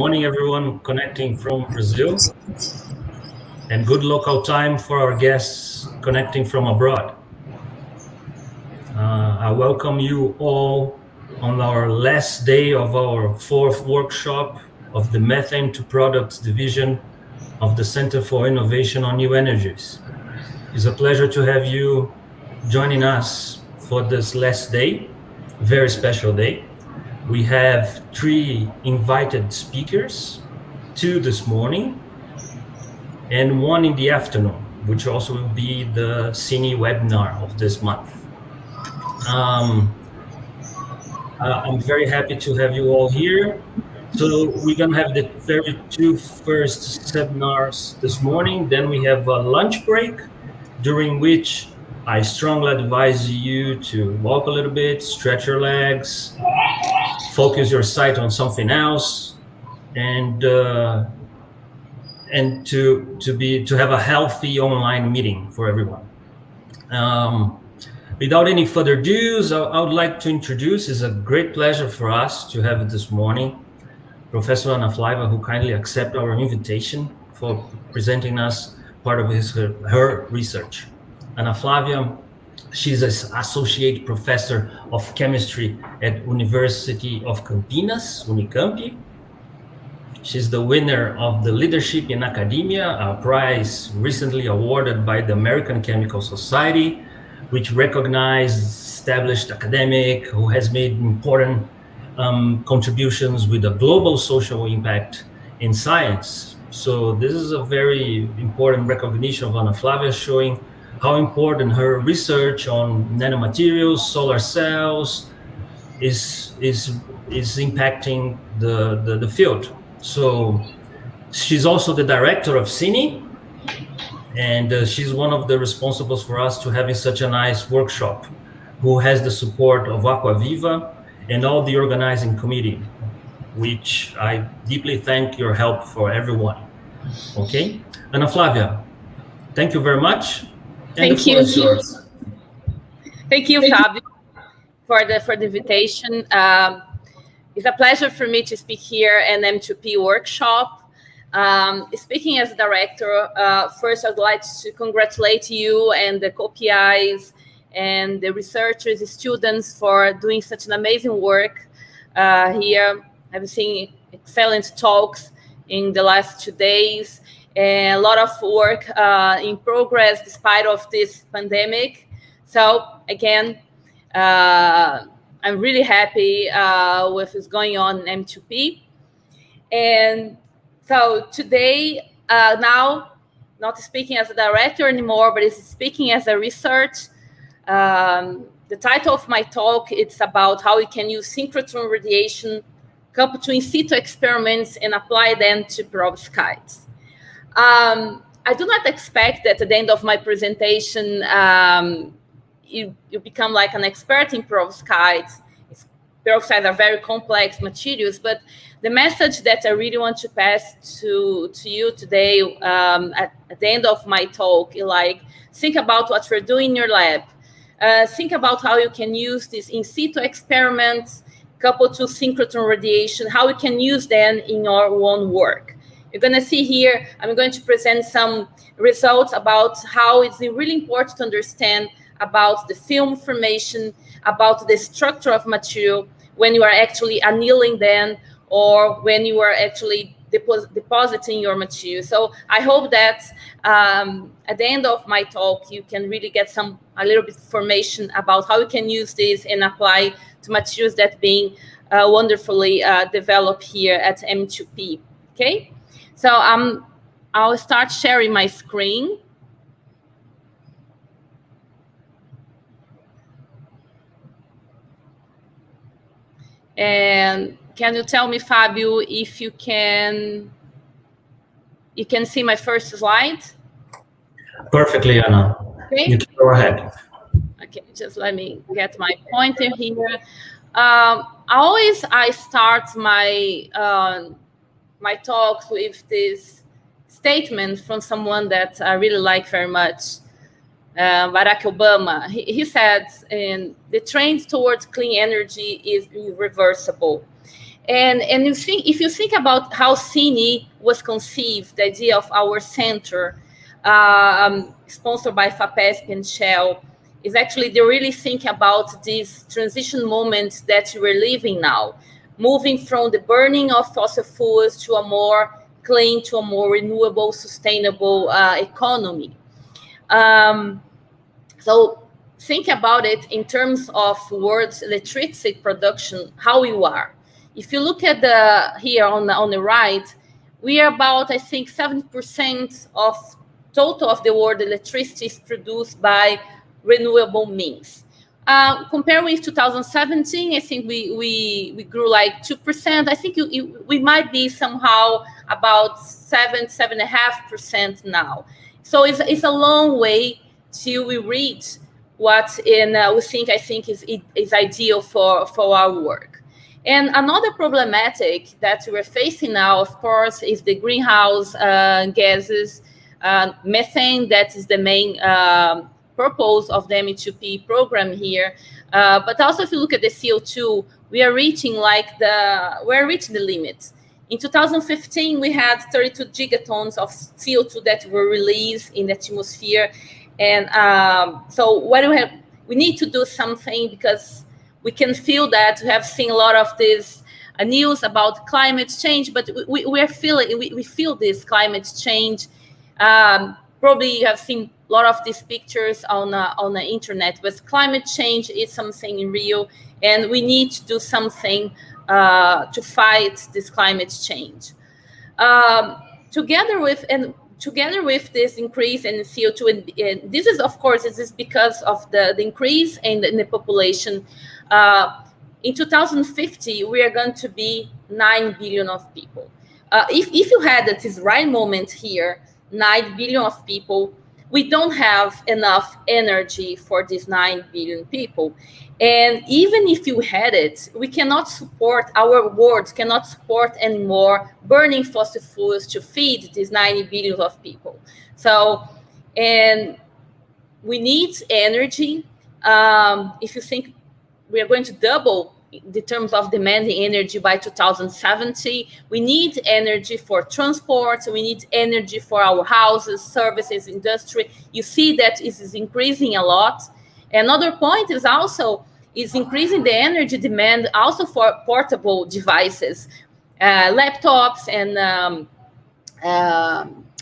morning, everyone connecting from Brazil, and good local time for our guests connecting from abroad. I welcome you all on our last day of our fourth workshop of the Methane to Products Division of the Center for Innovation on New Energies. It's a pleasure to have you joining us for this last day, very special day. We have 3 invited speakers, 2 this morning and 1 in the afternoon, which also will be the CINE webinar of this month. I'm very happy to have you all here. So we're gonna have the 32 first seminars this morning. Then we have a lunch break, during which I strongly advise you to walk a little bit, stretch your legs, focus your sight on something else, and to have a healthy online meeting for everyone. Without any further ado, I would like to introduce. It's a great pleasure for us to have this morning Professor Ana Flavia, who kindly accepted our invitation for presenting us part of her research. Ana Flavia, she's an associate professor of chemistry at University of Campinas, UNICAMP. She's the winner of the Leadership in Academia, a prize recently awarded by the American Chemical Society, which recognizes established academic who has made important contributions with a global social impact in science. So this is a very important recognition of Ana Flavia, showing how important her research on nanomaterials, solar cells, is impacting the field. So she's also the director of CINE, and she's one of the responsibles for us to having such a nice workshop, who has the support of Aquaviva and all the organizing committee, which I deeply thank your help for everyone. Okay, Ana Flavia, thank you very much. Thank you. Thank you, Fabio, for the invitation. It's a pleasure for me to speak here at M2P workshop. Speaking as director, first I'd like to congratulate you and the co-PIs and the researchers, the students, for doing such an amazing work here. I've seen excellent talks in the last 2 days, and a lot of work in progress despite of this pandemic. So again, I'm really happy with what's going on in M2P. And so today, now, not speaking as a director anymore, but it's speaking as a research. The title of my talk, it's about how we can use synchrotron radiation coupled to in situ experiments and apply them to perovskites. I do not expect that at the end of my presentation, you become like an expert in perovskites. Perovskites are very complex materials, but the message that I really want to pass to you today at the end of my talk is like, think about what you're doing in your lab. Think about how you can use these in situ experiments coupled to synchrotron radiation, how you can use them in your own work. You're going to see here, I'm going to present some results about how it's really important to understand about the film formation, about the structure of material when you are actually annealing them or when you are actually depositing your material. So I hope that at the end of my talk, you can really get a little bit of information about how you can use this and apply to materials that being wonderfully developed here at M2P, okay? So I'll start sharing my screen. And can you tell me, Fabio, if you can see my first slide? Perfectly, Ana. Okay. You can go ahead. Okay, just let me get my pointer here. I start my my talks with this statement from someone that I really like very much, Barack Obama. He said, the trend towards clean energy is irreversible. And if you think about how CINE was conceived, the idea of our center, sponsored by FAPESP and Shell, is actually they really think about this transition moment that we're living now, moving from the burning of fossil fuels to a more clean, to a more renewable, sustainable economy. So think about it in terms of world's electricity production, how you are. If you look at here on the right, we are about, I think, 70% of total of the world electricity is produced by renewable means. Compared with 2017, I think we grew like 2%. I think we might be somehow about 7.5% now. So it's a long way till we reach what we think is ideal for our work. And another problematic that we're facing now, of course, is the greenhouse gases, methane. That is the main purpose of the CINE-M2P program here. But also, if you look at the CO2, we're reaching the limit. In 2015, we had 32 gigatons of CO2 that were released in the atmosphere. And so what we need to do something, because we can feel that. We have seen a lot of this news about climate change, but we feel this climate change. Probably you have seen a lot of these pictures on the internet, but climate change is something real, and we need to do something to fight this climate change. Together with this increase in CO2, and this is, of course, this is because of the increase in the population. In 2050, we are going to be 9 billion of people. If you had at this right moment here, 9 billion of people, we don't have enough energy for these 9 billion people. And even if you had it, we cannot support, our world cannot support anymore burning fossil fuels to feed these 90 billion of people. So, and we need energy. If you think we are going to double the terms of demanding energy by 2070, we need energy for transport, we need energy for our houses, services, industry. You see that it is increasing a lot. Another point is also increasing the energy demand also for portable devices, laptops and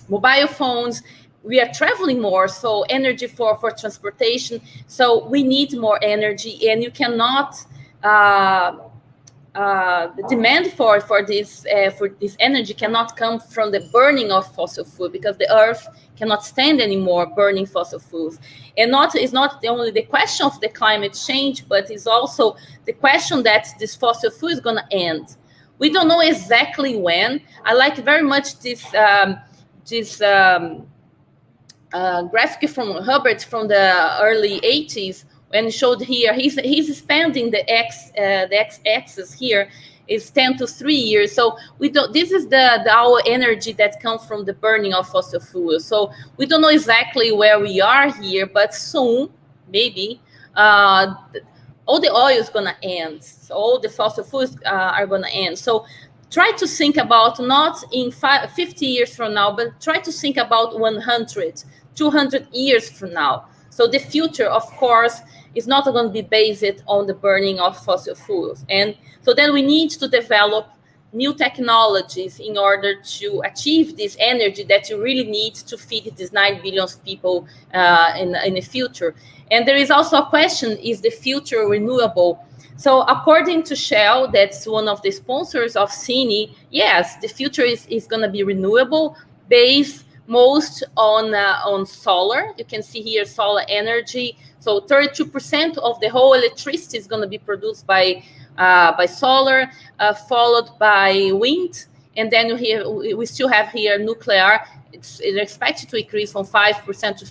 mobile phones. We are traveling more, so energy for transportation. So we need more energy, and you cannot the demand for this energy cannot come from the burning of fossil fuel, because the earth cannot stand anymore burning fossil fuels. And it's not only the question of the climate change, but it's also the question that this fossil fuel is going to end. We don't know exactly when. I like very much this graphic from Hubbard from the early 80s, when showed here he's expanding the x-axis here is 10 to 3 years. So we don't. This is our energy that comes from the burning of fossil fuels. So we don't know exactly where we are here, but soon, maybe, all the oil is gonna end. So all the fossil fuels are gonna end. So try to think about not in 50 years from now, but try to think about 100, 200 years from now. So the future, of course, is not going to be based on the burning of fossil fuels. And so then we need to develop new technologies in order to achieve this energy that you really need to feed these 9 billion people in the future. And there is also a question, is the future renewable? So according to Shell, that's one of the sponsors of CINE, yes, the future is going to be renewable, based most on solar. You can see here solar energy. So 32% of the whole electricity is going to be produced by solar, followed by wind, and then we still have here nuclear. It's expected to increase from 5% to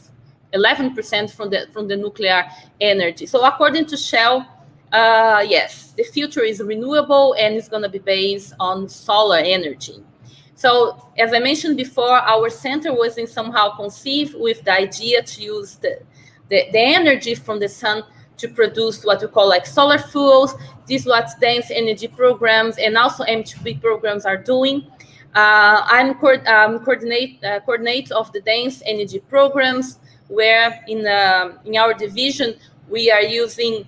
11% from the nuclear energy. So according to Shell, yes, the future is renewable and it's going to be based on solar energy. So as I mentioned before, our center was somehow conceived with the idea to use the energy from the sun to produce what we call like solar fuels. This is what dense energy programs and also M2P programs are doing. I'm coordinate of the dense energy programs, where in our division we are using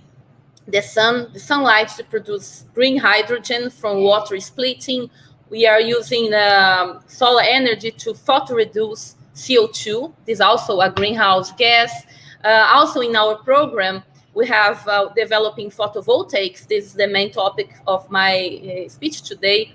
the sunlight to produce green hydrogen from water splitting. We are using solar energy to photoreduce CO2. This is also a greenhouse gas. Also in our program, we have developing photovoltaics. This is the main topic of my speech today.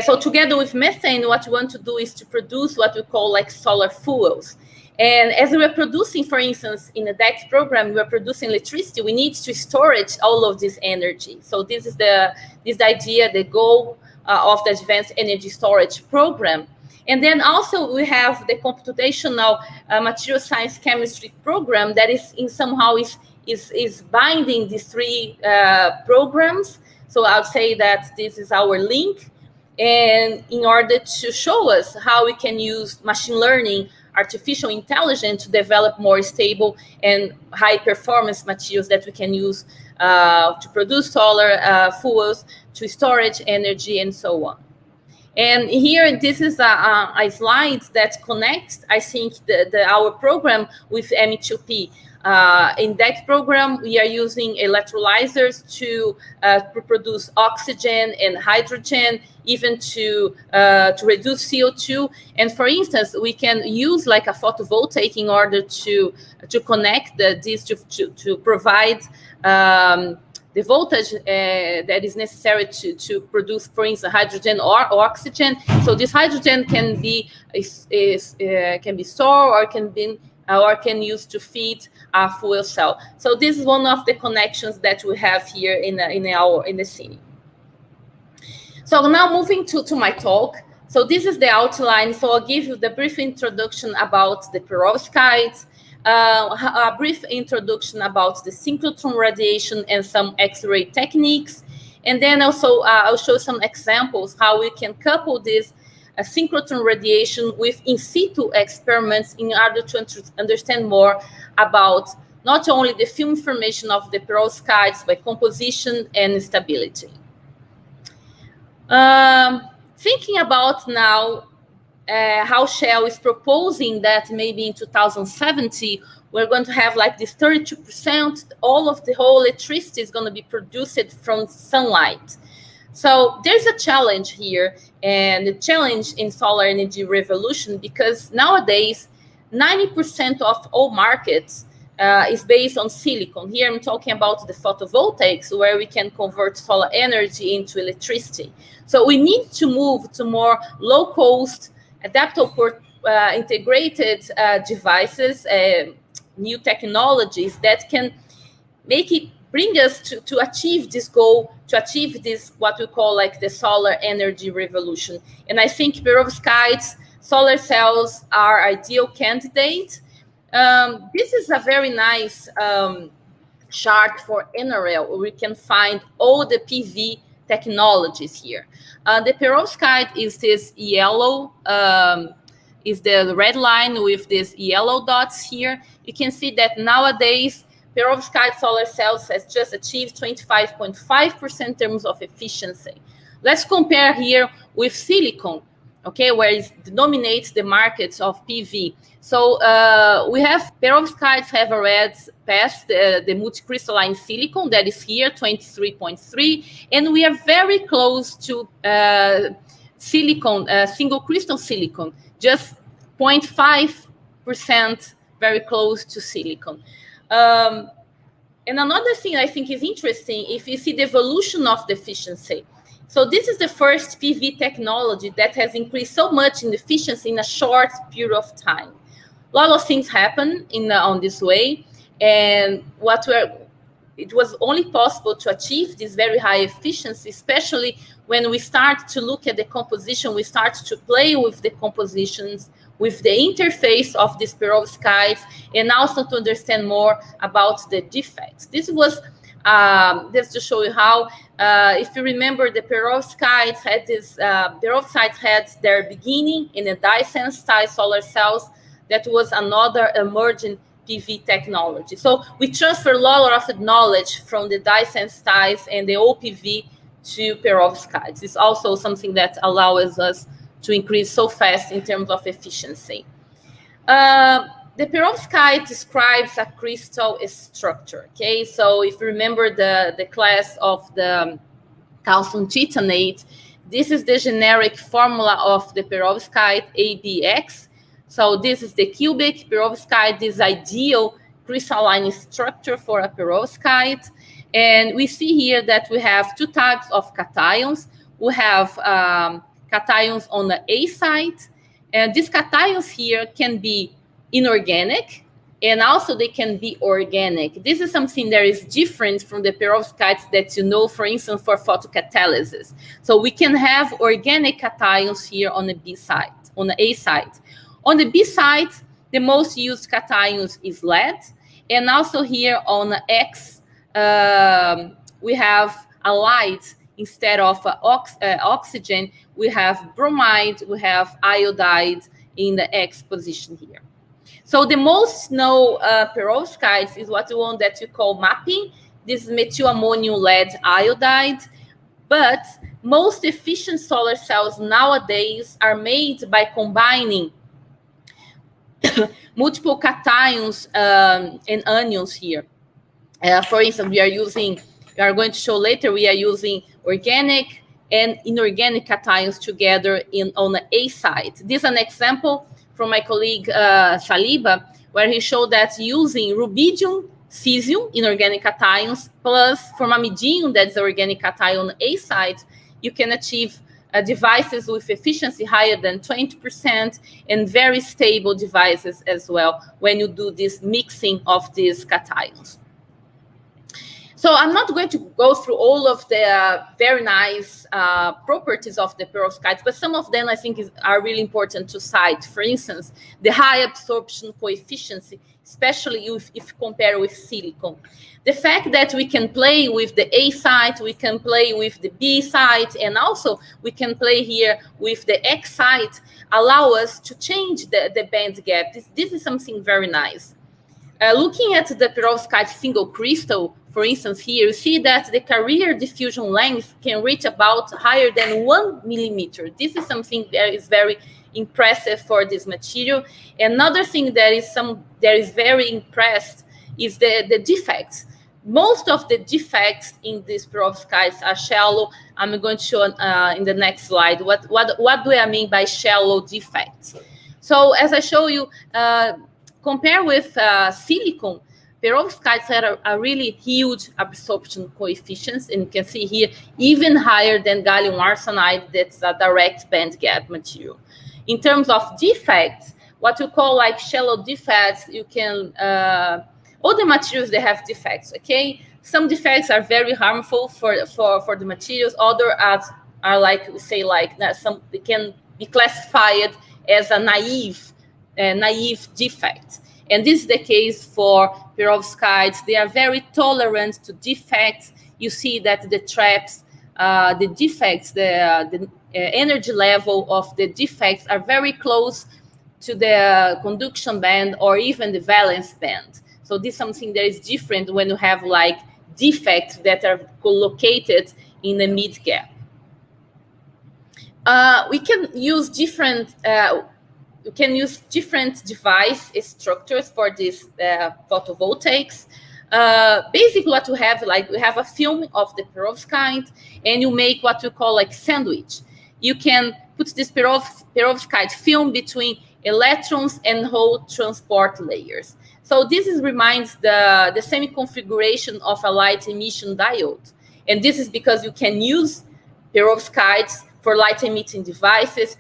So together with methane, what we want to do is to produce what we call like solar fuels. And as we are producing, for instance, in the DEC program, we are producing electricity. We need to storage all of this energy. So this is the idea, the goal of the Advanced Energy Storage Program. And then also we have the computational material science chemistry program that is in somehow is binding these three programs. So I'll say that this is our link. And in order to show us how we can use machine learning, artificial intelligence to develop more stable and high performance materials that we can use to produce solar fuels, to storage energy, and so on. And here, this is a slide that connects, I think, our program with M2P. In that program, we are using electrolyzers to produce oxygen and hydrogen, even to reduce CO2. And for instance, we can use like a photovoltaic in order to connect these to provide the voltage that is necessary to produce, for instance, hydrogen or oxygen. So this hydrogen can be stored or can use to feed a fuel cell. So this is one of the connections that we have here in the CINE. So now moving to my talk. So this is the outline. So I'll give you the brief introduction about the perovskites, a brief introduction about the synchrotron radiation and some X-ray techniques. And then also I'll show some examples how we can couple this synchrotron radiation with in situ experiments in order to understand more about not only the film formation of the perovskites, but composition and stability. Thinking about now how Shell is proposing that maybe in 2070, we're going to have like this 32%, all of the whole electricity is going to be produced from sunlight. So there's a challenge here, and the challenge in solar energy revolution, because nowadays, 90% of all markets is based on silicon. Here I'm talking about the photovoltaics, where we can convert solar energy into electricity. So we need to move to more low-cost, adaptable, integrated devices, new technologies that can bring us to achieve this goal, to achieve this, what we call like the solar energy revolution. And I think perovskites, solar cells are ideal candidates. This is a very nice chart for NRL, where we can find all the PV technologies here. The perovskite is this yellow, is the red line with these yellow dots here. You can see that nowadays, perovskite solar cells has just achieved 25.5% in terms of efficiency. Let's compare here with silicon, okay, where it dominates the markets of PV. So we have perovskites have already passed the multicrystalline silicon that is here, 23.3, and we are very close to silicon, single crystal silicon, just 0.5%, very close to silicon. And another thing I think is interesting, if you see the evolution of the efficiency. So this is the first PV technology that has increased so much in efficiency in a short period of time. A lot of things happen on this way, and it was only possible to achieve this very high efficiency, especially when we start to look at the composition, we start to play with the compositions, with the interface of these perovskites, and also to understand more about the defects. This was just to show you how, if you remember, the perovskites had perovskites had their beginning in the Dyson style solar cells. That was another emerging PV technology. So we transfer a lot of knowledge from the dye sensitize and the OPV to perovskites. It's also something that allows us to increase so fast in terms of efficiency. The perovskite describes a crystal structure, okay? So if you remember the class of the calcium titanate, this is the generic formula of the perovskite, ABX. So this is the cubic perovskite, this ideal crystalline structure for a perovskite. And we see here that we have two types of cations. We have cations on the A side, and these cations here can be inorganic, and also they can be organic. This is something that is different from the perovskites that you know, for instance, for photocatalysis. So we can have organic cations here on the B side, on the A side. On the B side, the most used cations is lead, and also here on the X, we have a light instead of oxygen. We have bromide, we have iodide in the X position here. So the most known perovskites is what the one that you call mapping. This is methylammonium lead iodide. But most efficient solar cells nowadays are made by combining multiple cations and anions here. For instance, we are going to show later, we are using organic and inorganic cations together on the A side. This is an example from my colleague Saliba, where he showed that using rubidium, cesium, inorganic cations, plus formamidium, that's the organic cation on the A side, you can achieve devices with efficiency higher than 20% and very stable devices as well when you do this mixing of these cations. So I'm not going to go through all of the very nice properties of the perovskites, but some of them I think are really important to cite. For instance, the high absorption coefficient, especially if you compare with silicon. The fact that we can play with the A site, we can play with the B site, and also we can play here with the X site, allow us to change the band gap. This is something very nice. Looking at the perovskite single crystal, for instance, here, you see that the carrier diffusion length can reach about higher than 1 millimeter. This is something that is very impressive for this material. Another thing that is very impressed is the defects. Most of the defects in these perovskites are shallow. I'm going to show in the next slide what do I mean by shallow defects. So as I show you, compare with silicon, perovskites have a really huge absorption coefficients, and you can see here even higher than gallium arsenide, that's a direct band gap material. In terms of defects, what you call like shallow defects, you can all the materials, they have defects, okay? Some defects are very harmful for the materials. Other are like, we say, like some, they can be classified as a naive defect. And this is the case for perovskites. They are very tolerant to defects. You see that the traps, the defects, the energy level of the defects are very close to the conduction band or even the valence band. So this is something that is different when you have like defects that are located in the mid gap. We can use different device structures for these photovoltaics. Basically, what we have, like we have a film of the perovskite, and you make what we call like sandwich. You can put this perovskite film between electrons and hole transport layers. So this reminds the same configuration of a light emission diode. And this is because you can use perovskites for light emitting devices.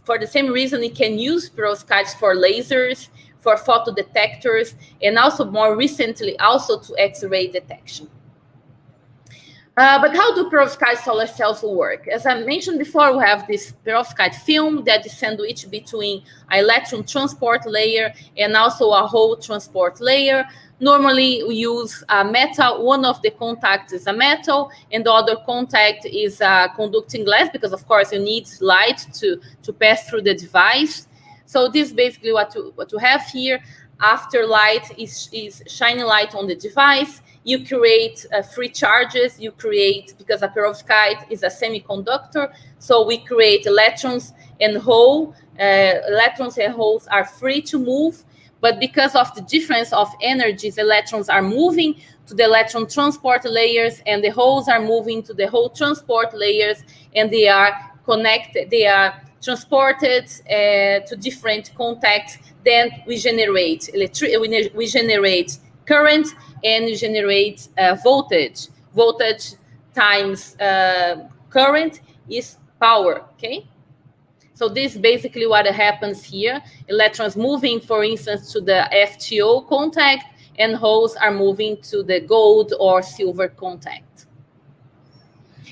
For the same reason, you can use perovskites for lasers, for photodetectors, and also more recently, also to X-ray detection. But how do perovskite solar cells work? As I mentioned before, we have this perovskite film that is sandwiched between an electron transport layer and also a hole transport layer. Normally, we use a metal. One of the contacts is a metal, and the other contact is a conducting glass, because, of course, you need light to pass through the device. So this is basically what you have here. after light is shining light on the device, you create free charges. You create, because a perovskite is a semiconductor, so we create electrons and holes. Electrons and holes are free to move, but because of the difference of energies, electrons are moving to the electron transport layers, and the holes are moving to the hole transport layers, and they are connected. They are transported to different contacts. Then we generate we generate current, and we generate voltage. Voltage times current is power. Okay. So this is basically what happens here. Electrons moving, for instance, to the FTO contact, and holes are moving to the gold or silver contact.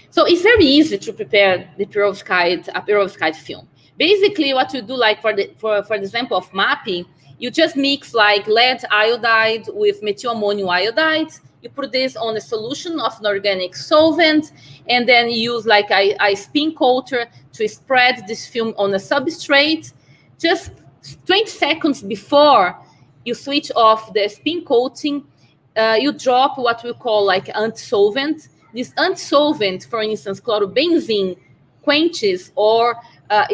So it's very easy to prepare a perovskite film. Basically, what you do, like for the example of mapping, you just mix like lead iodide with methyl ammonium iodide. You put this on a solution of an organic solvent, and then you use like a spin coater to spread this film on a substrate. Just 20 seconds before you switch off the spin coating, you drop what we call like anti-solvent. This anti-solvent, for instance, chlorobenzene, quenches or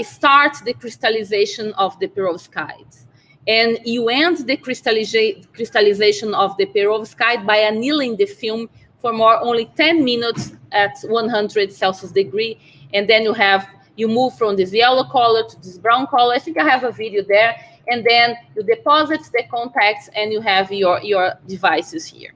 starts the crystallization of the perovskite. And you end the crystallization of the perovskite by annealing the film for only 10 minutes at 100 Celsius degree. And then you move from this yellow color to this brown color. I think I have a video there. And then you deposit the contacts, and you have your devices here.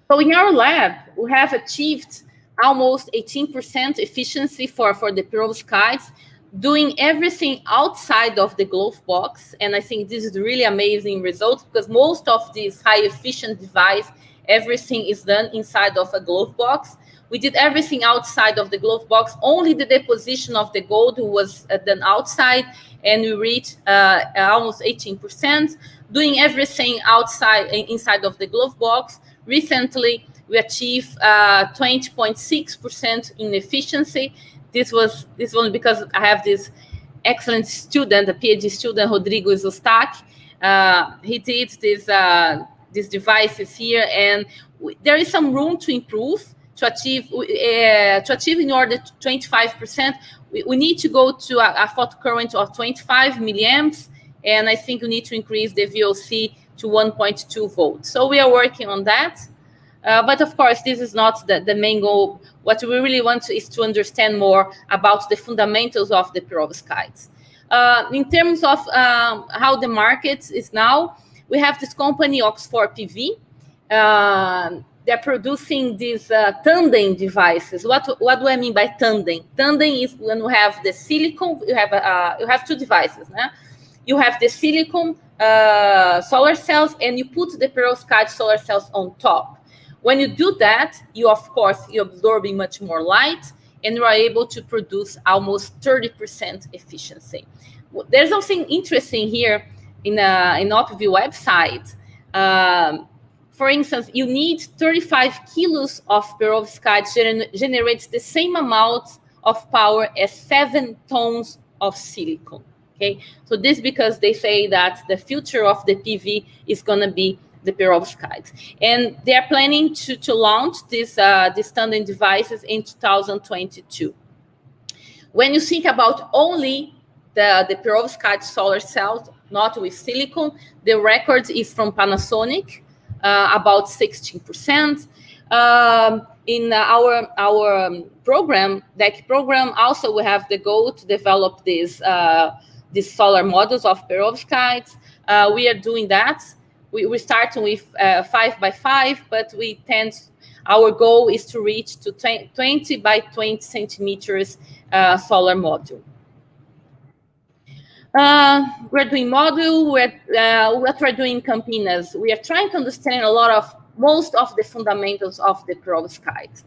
So in our lab, we have achieved almost 18% efficiency for the perovskites, doing everything outside of the glove box. And I think this is really amazing results, because most of these high efficient device, everything is done inside of a glove box. We did everything outside of the glove box. Only the deposition of the gold was done outside, and we reached almost 18%, doing everything inside of the glove box. Recently, we achieved 20.6% in efficiency. This was only because I have this excellent student, a PhD student, Rodrigo Zostak. He did these devices here, and there is some room to improve. To achieve in order to 25%, we need to go to a photocurrent of 25 milliamps, and I think we need to increase the VOC to 1.2 volts. So we are working on that. But of course, this is not the main goal. What we really want is to understand more about the fundamentals of the perovskites. In terms of how the market is now, we have this company, Oxford PV. They're producing these tandem devices. What do I mean by tandem? Tandem is when we have the silicon. You have two devices. You have the silicon solar cells, and you put the perovskite solar cells on top. When you do that, you're absorbing much more light, and you are able to produce almost 30% efficiency. There's something interesting here in OpView website. For instance, you need 35 kilos of perovskite generates the same amount of power as 7 tons of silicon. Okay, so this because they say that the future of the PV is going to be the perovskite, and they are planning to launch these tandem devices in 2022. When you think about only the perovskite solar cells, not with silicon, the record is from Panasonic. About 16%. In our program, DEC program, also we have the goal to develop these solar models of perovskites. We are doing that. We're starting with 5x5, but our goal is to reach to 20 by 20 centimeters solar module. We're doing module. What we're doing in Campinas, we are trying to understand most of the fundamentals of the perovskite.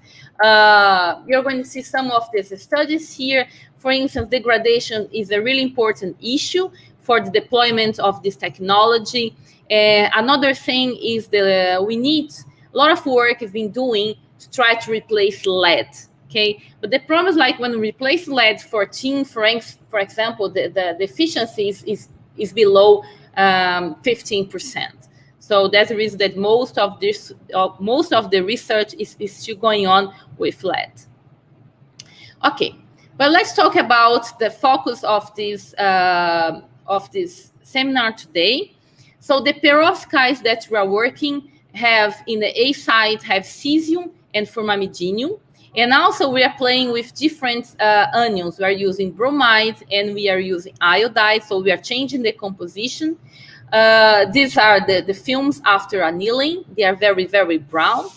You're going to see some of these studies here. For instance, degradation is a really important issue for the deployment of this technology. Another thing is we need a lot of work has been doing to try to replace lead. Okay, but the problem is like when we replace lead 14, for example, the efficiency is below 15%. So that's the reason that most of the research is still going on with lead. Okay, but let's talk about the focus of this seminar today. So the perovskites that we are working have in the A side have cesium and formamidinium. And also we are playing with different anions. We are using bromide and we are using iodide. So we are changing the composition. These are the films after annealing. They are very, very brown.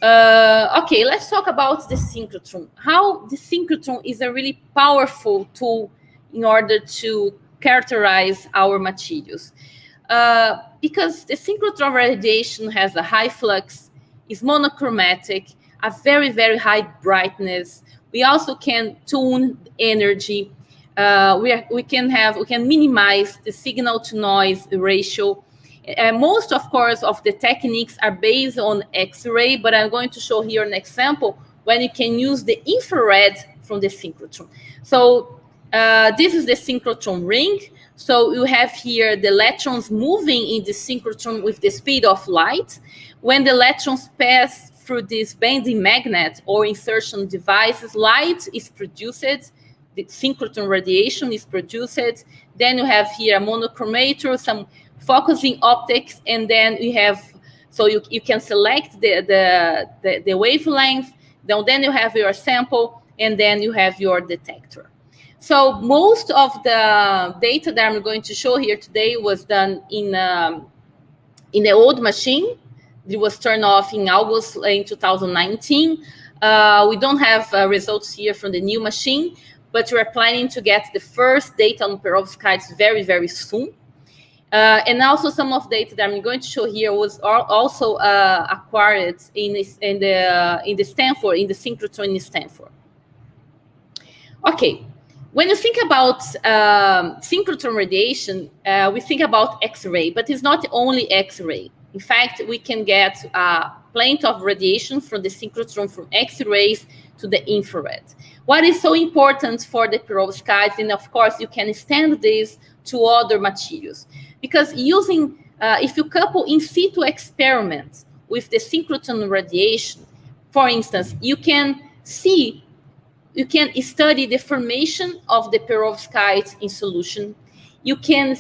Okay, let's talk about the synchrotron. How the synchrotron is a really powerful tool in order to characterize our materials. Because the synchrotron radiation has a high flux, is monochromatic, a very, very high brightness. We also can tune energy. We can minimize the signal to noise ratio. Most, of course, of the techniques are based on X-ray, but I'm going to show here an example when you can use the infrared from the synchrotron. So this is the synchrotron ring. So you have here the electrons moving in the synchrotron with the speed of light. When the electrons pass through this bending magnet or insertion devices, light is produced, the synchrotron radiation is produced. Then you have here a monochromator, some focusing optics, and then we have, so you can select the wavelength, then you have your sample, and then you have your detector. So most of the data that I'm going to show here today was done in the old machine. It was turned off in August in 2019. We don't have results here from the new machine, but we're planning to get the first data on perovskites very, very soon. And also some of the data that I'm going to show here was also acquired in the Stanford, in the synchrotron in Stanford. Okay, when you think about synchrotron radiation, we think about X-ray, but it's not only X-ray. In fact, we can get plenty of radiation from the synchrotron, from X-rays to the infrared. What is so important for the perovskites, and of course, you can extend this to other materials, because using, if you couple in situ experiments with the synchrotron radiation, for instance, you can study the formation of the perovskite in solution. You can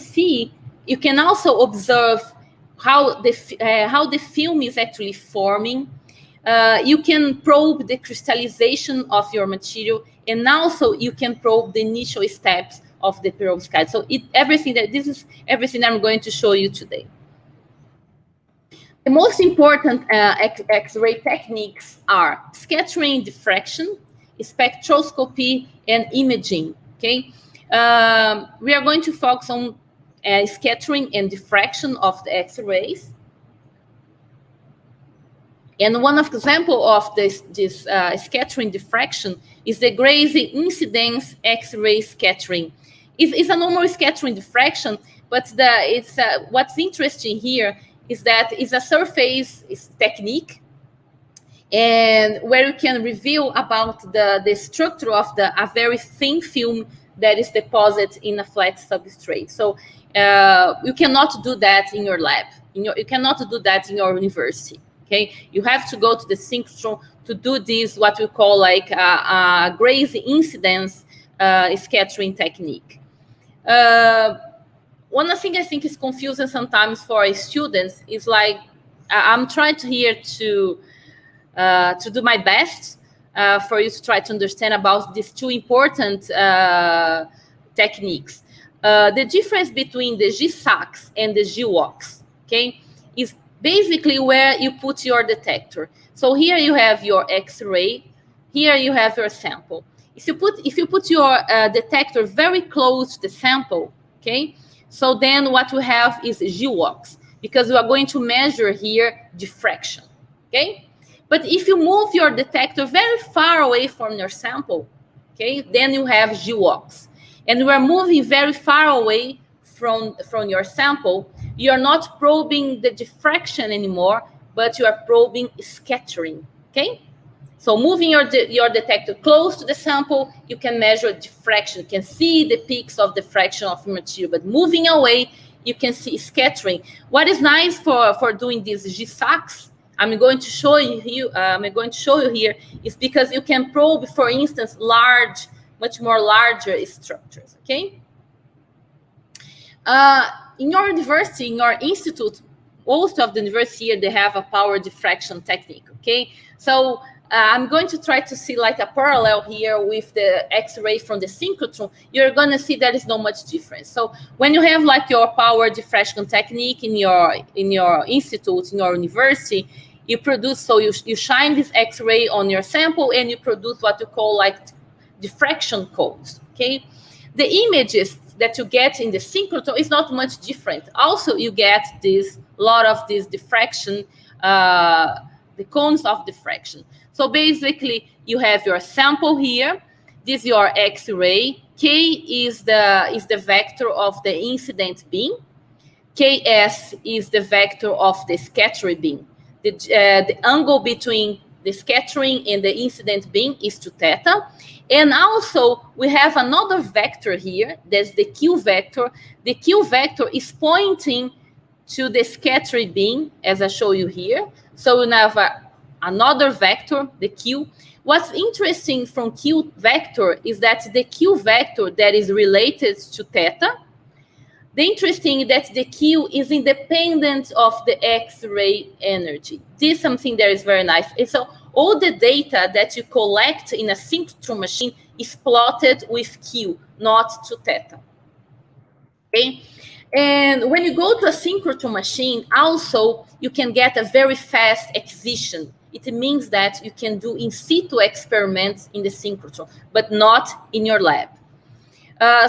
also observe how the film is actually forming. You can probe the crystallization of your material, and also you can probe the initial steps of the perovskite. So this is everything I'm going to show you today. The most important X-ray techniques are scattering, diffraction, spectroscopy, and imaging. Okay, we are going to focus on scattering and diffraction of the X-rays. And one example of this scattering diffraction is the Grace incidence X-ray scattering. It's a normal scattering diffraction, but what's interesting here is that it's a surface technique, and where you can reveal about the structure of a very thin film that is deposited in a flat substrate. So you cannot do that in your lab. You cannot do that in your university. Okay, you have to go to the synchrotron to do this, what we call like a Grace incidence scattering technique. One thing I think is confusing sometimes for students is like, I'm trying to do my best for you to try to understand about these two important techniques. The difference between the Gwalks and the Gwalks, okay, is basically where you put your detector. So here you have your X-ray, here you have your sample. If you put your detector very close to the sample, okay, so then what you have is Gwalks, because we are going to measure here diffraction, okay? But if you move your detector very far away from your sample, okay, then you have Gwalks. And we are moving very far away from your sample. You are not probing the diffraction anymore, but you are probing scattering, okay? So moving your detector close to the sample, you can measure diffraction. You can see the peaks of diffraction of material, but moving away, you can see scattering. What is nice for doing these GSACs, I'm going to show you here, is because you can probe, for instance, much more larger structures, okay? In your university, in your institute, most of the university here, they have a power diffraction technique, okay? So I'm going to try to see like a parallel here with the X-ray from the synchrotron. You're going to see there is not much difference. So when you have like your power diffraction technique in your institute, in your university, you produce, so you shine this X-ray on your sample and you produce what you call like diffraction codes, okay? The images that you get in the synchrotron is not much different. Also, you get lot of this diffraction, the cones of diffraction. So basically, you have your sample here. This is your X-ray. K is the vector of the incident beam. Ks is the vector of the scattering beam. The angle between the scattering and the incident beam is 2 theta. And also, we have another vector here. There's the Q vector. The Q vector is pointing to the scattering beam, as I show you here. So we have another vector, the Q. What's interesting from Q vector is that the Q vector that is related to theta, the interesting is that the Q is independent of the X-ray energy. This is something that is very nice. And so all the data that you collect in a synchrotron machine is plotted with Q, not to theta. Okay? And when you go to a synchrotron machine, also, you can get a very fast excision. It means that you can do in situ experiments in the synchrotron, but not in your lab.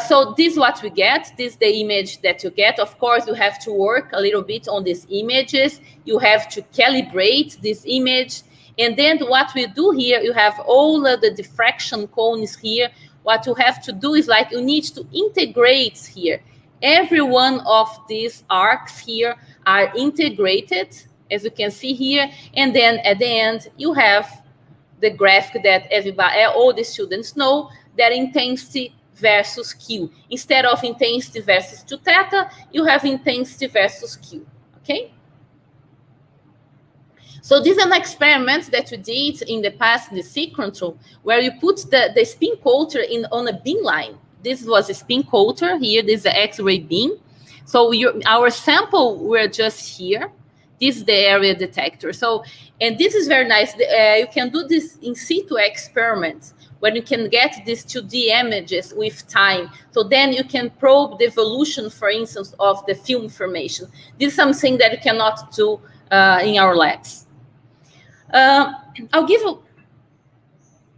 So this is what we get. This is the image that you get. Of course, you have to work a little bit on these images. You have to calibrate this image. And then what we do here, you have all of the diffraction cones here. What you have to do is like you need to integrate here. Every one of these arcs here are integrated, as you can see here. And then at the end, you have the graphic that all the students know, that intensity versus Q. Instead of intensity versus 2 theta, you have intensity versus Q, okay? So this is an experiment that we did in the past in the synchrotron, where you put the spin coater on a beam line. This was a spin coater here. This is the X-ray beam. So our sample were just here. This is the area detector. So, and this is very nice. You can do this in situ experiments when you can get these 2D images with time. So then you can probe the evolution, for instance, of the film formation. This is something that you cannot do in our labs. I'll give you,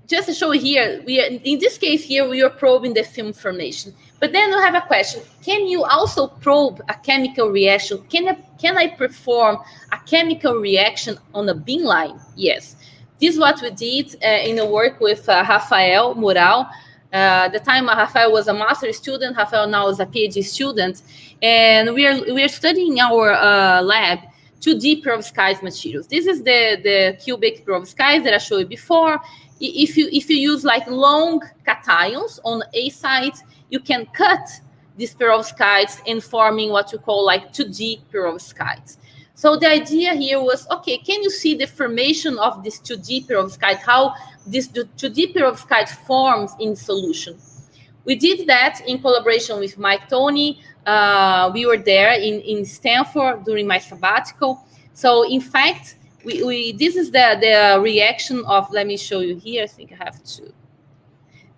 just to show here, in this case here, we are probing the film formation. But then we have a question. Can you also probe a chemical reaction? Can I perform a chemical reaction on a beam line? Yes. This is what we did in the work with Rafael Moral. At the time, Rafael was a master student. Rafael now is a PhD student. And we are studying in our lab 2D perovskite materials. This is the cubic perovskite that I showed you before. If you use like long cations on A side, you can cut these perovskites and forming what you call like 2D perovskites. So the idea here was, okay, can you see the formation of this 2D perovskite, how this 2D perovskite forms in solution? We did that in collaboration with Mike Tony. We were there in Stanford during my sabbatical. So in fact, this is the reaction of, let me show you here. I think I have to.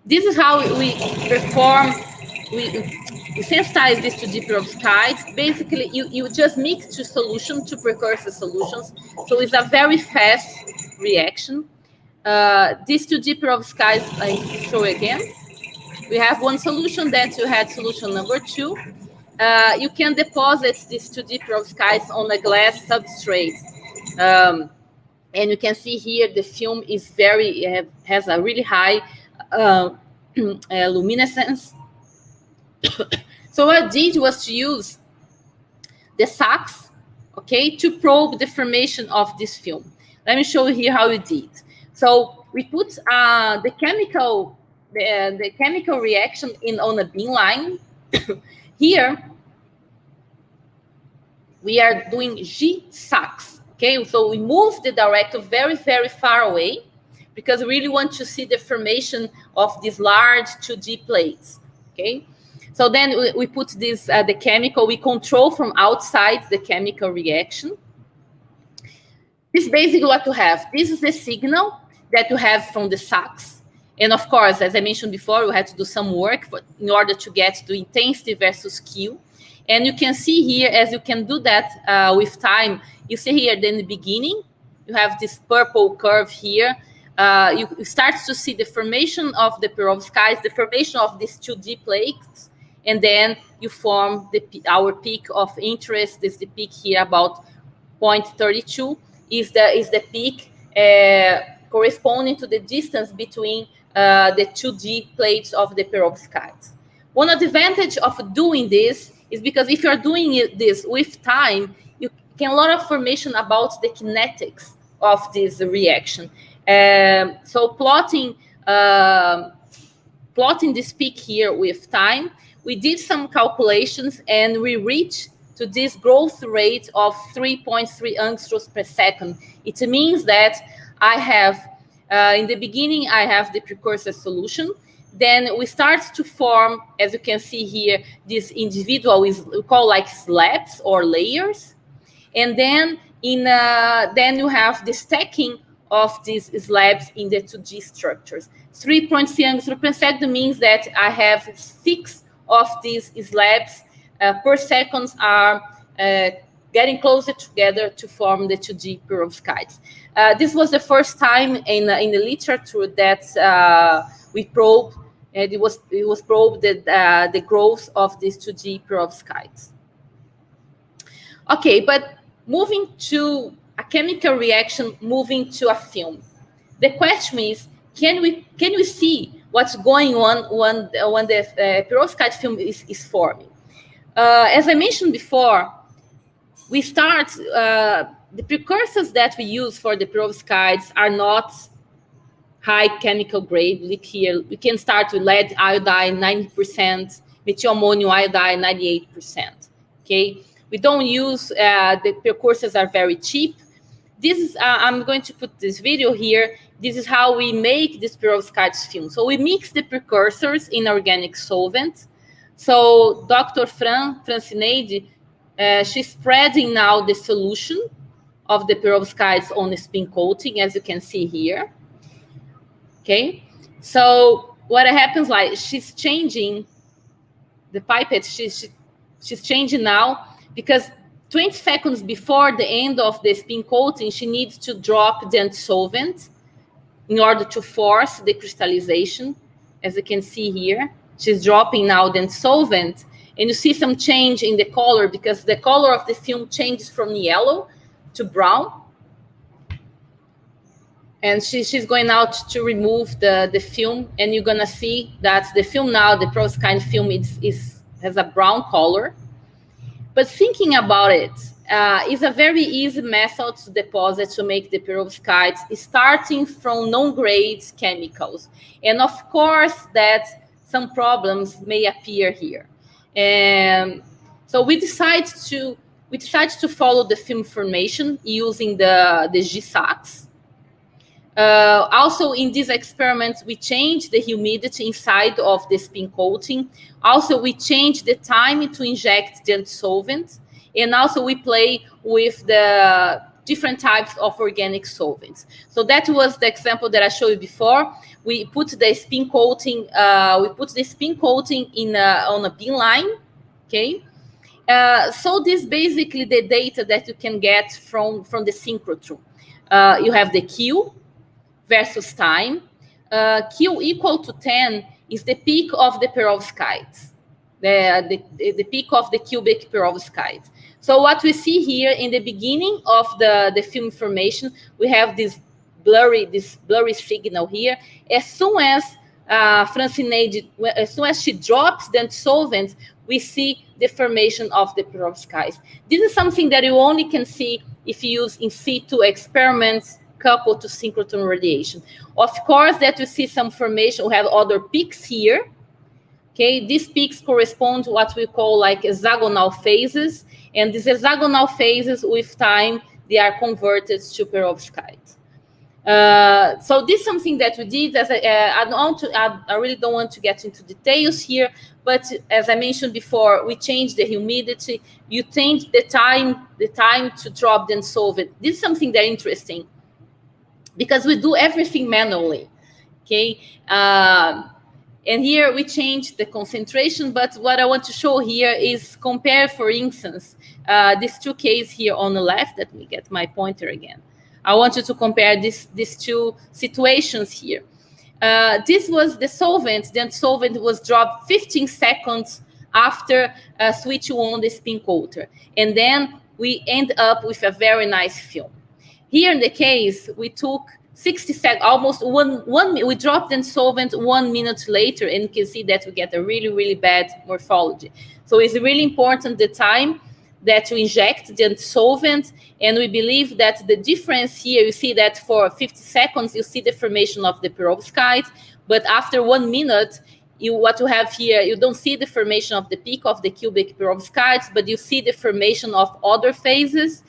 This is how we perform, we sensitize this to deep perovskites. Basically, you just mix two solutions, two precursor solutions. So it's a very fast reaction. These two deep perovskites, I show again. We have one solution, then you had solution number 2. You can deposit these 2D perovskites on a glass substrate. And you can see here the film is has a really high luminescence. So what I did was to use the sacs, okay, to probe the formation of this film. Let me show you here how we did. So we put the chemical reaction on a beam line. Here, we are doing G-SAX. Okay, so we move the director very, very far away because we really want to see the formation of these large 2D plates. Okay, so then we put this the chemical. We control from outside the chemical reaction. This is basically what you have. This is the signal that you have from the SAX. And of course, as I mentioned before, we had to do some work in order to get to intensity versus Q. And you can see here, as you can do that with time, you see here that in the beginning, you have this purple curve here. You start to see the formation of the perovskites, the formation of these 2D plates, and then you form our peak of interest. This is the peak here, about 0.32, is the peak corresponding to the distance between the 2D plates of the perovskites. One advantage of doing this is because if you're doing this with time, you get a lot of information about the kinetics of this reaction. So plotting this peak here with time, we did some calculations and we reached to this growth rate of 3.3 angstroms per second. It means that I have, in the beginning, I have the precursor solution. Then we start to form, as you can see here, this individual we call like slabs or layers. And then then you have the stacking of these slabs in the 2D structures. 3.3 angstroms per second means that I have 6 of these slabs per second are getting closer together to form the 2D perovskites. This was the first time in the literature that we probed, and it was probed that the growth of these 2D perovskites. Okay, but moving to a chemical reaction, moving to a film. The question is, can we see what's going on when the perovskite film is forming? As I mentioned before, we start, the precursors that we use for the perovskites are not high chemical grade. Look here, we can start with lead iodide 90%, methyl-ammonium iodide 98%. Okay, we don't use, the precursors are very cheap. This is, I'm going to put this video here. This is how we make this perovskites film. So we mix the precursors in organic solvent. So Dr. Francineide, she's spreading now the solution of the perovskites on the spin coating, as you can see here. Okay, so what happens, like, she's changing the pipette. She's changing now because 20 seconds before the end of the spin coating, she needs to drop the solvent in order to force the crystallization. As you can see here, she's dropping now the solvent, and you see some change in the color because the color of the film changes from yellow to brown. And she's going out to remove the film, and you're gonna see that the film now, the perovskite film, has a brown color. But thinking about it, is a very easy method to deposit to make the perovskites, starting from non-grade chemicals. And of course, that some problems may appear here. And so we decide to follow the film formation using the G-SAX. Also, in these experiments, we change the humidity inside of the spin coating. Also, we change the time to inject the solvent. And also, we play with the different types of organic solvents. So that was the example that I showed you before. We put the spin coating. In on a beam line. Okay. So this is basically the data that you can get from the synchrotron. You have the Q versus time. Q equal to 10 is the peak of the perovskites, the peak of the cubic perovskite. So what we see here in the beginning of the film formation, we have this blurry signal here. As soon as Francineide, as soon as she drops the solvent, we see the formation of the perovskites. This is something that you only can see if you use in situ experiments coupled to synchrotron radiation. Of course, that you see some formation, we have other peaks here. Okay, these peaks correspond to what we call like hexagonal phases, and these hexagonal phases, with time, they are converted to perovskite. So this is something that we did. As I really don't want to get into details here, but as I mentioned before, we changed the humidity. You change the time to drop the solvent. This is something very interesting because we do everything manually. Okay. And here we changed the concentration, but what I want to show here is compare, for instance, these two cases here on the left. Let me get my pointer again. I want you to compare these two situations here. This was the solvent. The solvent was dropped 15 seconds after switch on the spin coater. And then we end up with a very nice film. Here in the case, we took 60 seconds, almost we dropped the solvent 1 minute later, and you can see that we get a really, really bad morphology. So it's really important the time that you inject the solvent, and we believe that the difference here, you see that for 50 seconds, you see the formation of the perovskite, but after 1 minute, what you have here, you don't see the formation of the peak of the cubic perovskites, but you see the formation of other phases,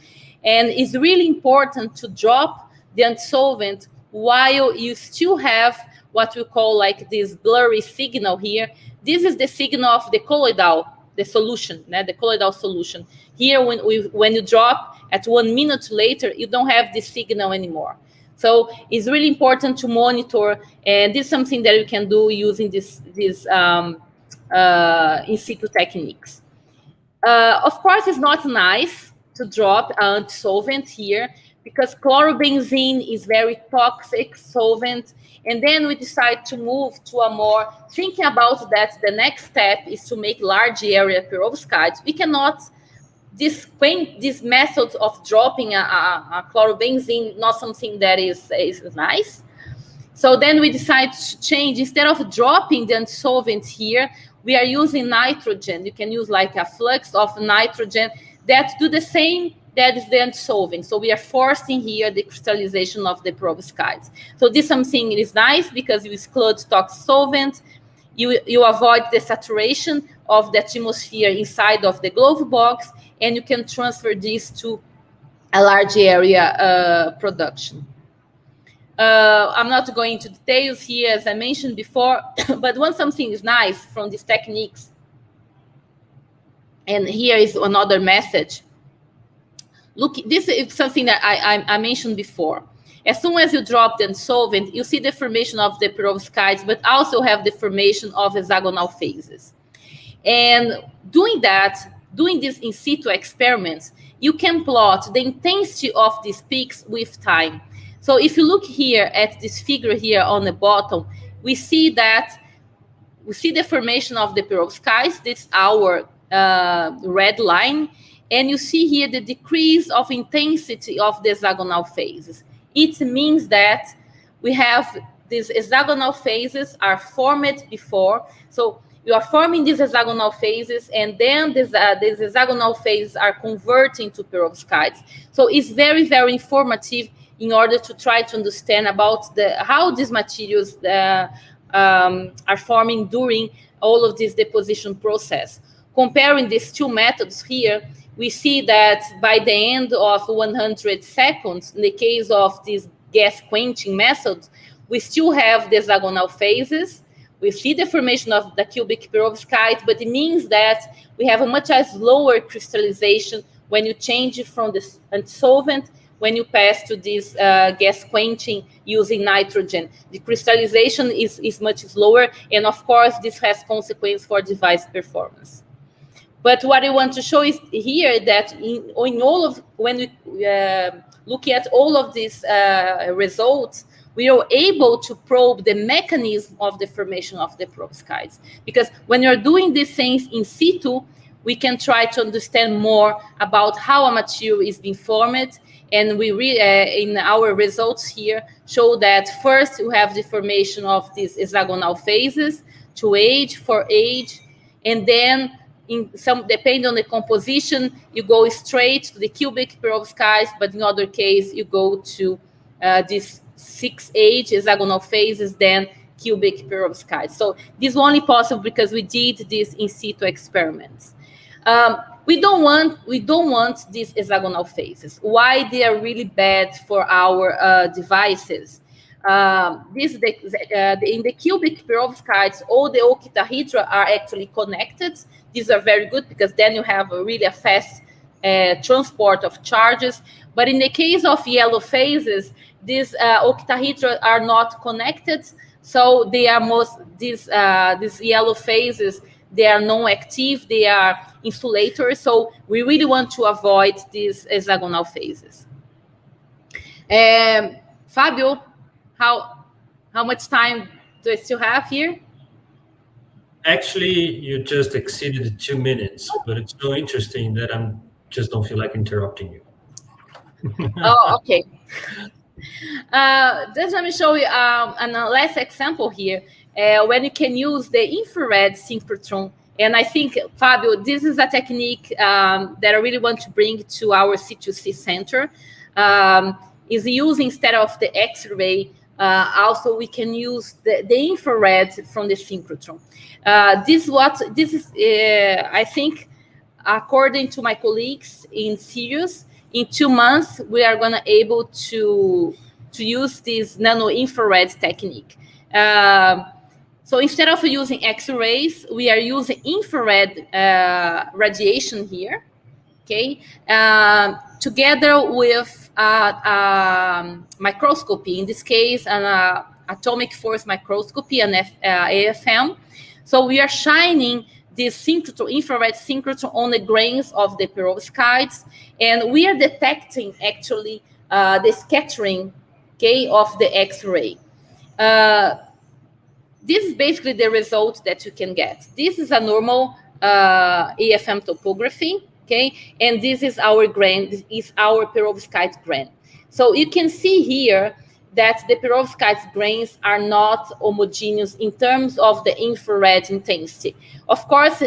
and it's really important to drop the solvent while you still have what we call like this blurry signal here. This is the signal of the colloidal, the solution, the colloidal solution. Here, when you drop at 1 minute later, you don't have this signal anymore. So it's really important to monitor, and this is something that you can do using these in situ techniques. Of course, it's not nice to drop solvent here, because chlorobenzene is very toxic solvent. And then we decide to move to a more, thinking about that the next step is to make large area perovskites. We cannot, this method of dropping a chlorobenzene, not something that is nice. So then we decide to change, instead of dropping the solvent here, we are using nitrogen. You can use like a flux of nitrogen that do the same that is the solvent. So we are forcing here the crystallization of the perovskites. So this something is nice because you exclude toxic solvent, you avoid the saturation of the atmosphere inside of the glove box, and you can transfer this to a large area production. I'm not going into details here, as I mentioned before, but when something is nice from these techniques, and here is another message. Look, this is something that I mentioned before. As soon as you drop the solvent, you see the formation of the perovskites, but also have the formation of hexagonal phases. And doing this in situ experiments, you can plot the intensity of these peaks with time. So if you look here at this figure here on the bottom, we see the formation of the perovskites. This is our red line. And you see here the decrease of intensity of the hexagonal phases. It means that we have these hexagonal phases are formed before. So you are forming these hexagonal phases, and then these hexagonal phases are converting to perovskites. So it's very, very informative in order to try to understand about how these materials are forming during all of this deposition process. Comparing these two methods here, we see that by the end of 100 seconds, in the case of this gas quenching method, we still have the hexagonal phases. We see the formation of the cubic perovskite, but it means that we have a much lower crystallization when you change from the solvent, when you pass to this gas quenching using nitrogen. The crystallization is much slower, and of course, this has consequence for device performance. But what I want to show is here that when we look at all of these results, we are able to probe the mechanism of the formation of the perovskites. Because when you're doing these things in situ, we can try to understand more about how a material is being formed. And we in our results here show that first you have the formation of these hexagonal phases for age, and then depending on the composition, you go straight to the cubic perovskites, but in other case, you go to these 6H hexagonal phases than cubic perovskite. So this is only possible because we did these in situ experiments. We don't want these hexagonal phases. Why they are really bad for our devices? In the cubic perovskites, all the octahedra are actually connected. These are very good because then you have a fast transport of charges. But in the case of yellow phases, these octahedra are not connected. So they are these yellow phases, they are non-active, they are insulators. So we really want to avoid these hexagonal phases. Fabio, how much time do I still have here? Actually, you just exceeded the 2 minutes, but it's so interesting that I just don't feel like interrupting you. Oh, okay. Just let me show you a last example here, when you can use the infrared synchrotron. And I think, Fabio, this is a technique that I really want to bring to our C2C center. Is using, instead of the X-ray, also we can use the infrared from the synchrotron. This is, I think, according to my colleagues in Sirius, in 2 months, we are going to able to use this nano infrared technique. So instead of using X-rays, we are using infrared radiation here, okay, together with microscopy. In this case, an atomic force microscopy, an AFM. So we are shining this synchrotron, infrared synchrotron, on the grains of the perovskites, and we are detecting actually the scattering, okay, of the X-ray. This is basically the result that you can get. This is a normal AFM topography, okay, and this is our grain. This is our perovskite grain. So you can see here that the perovskite grains are not homogeneous in terms of the infrared intensity. Of course,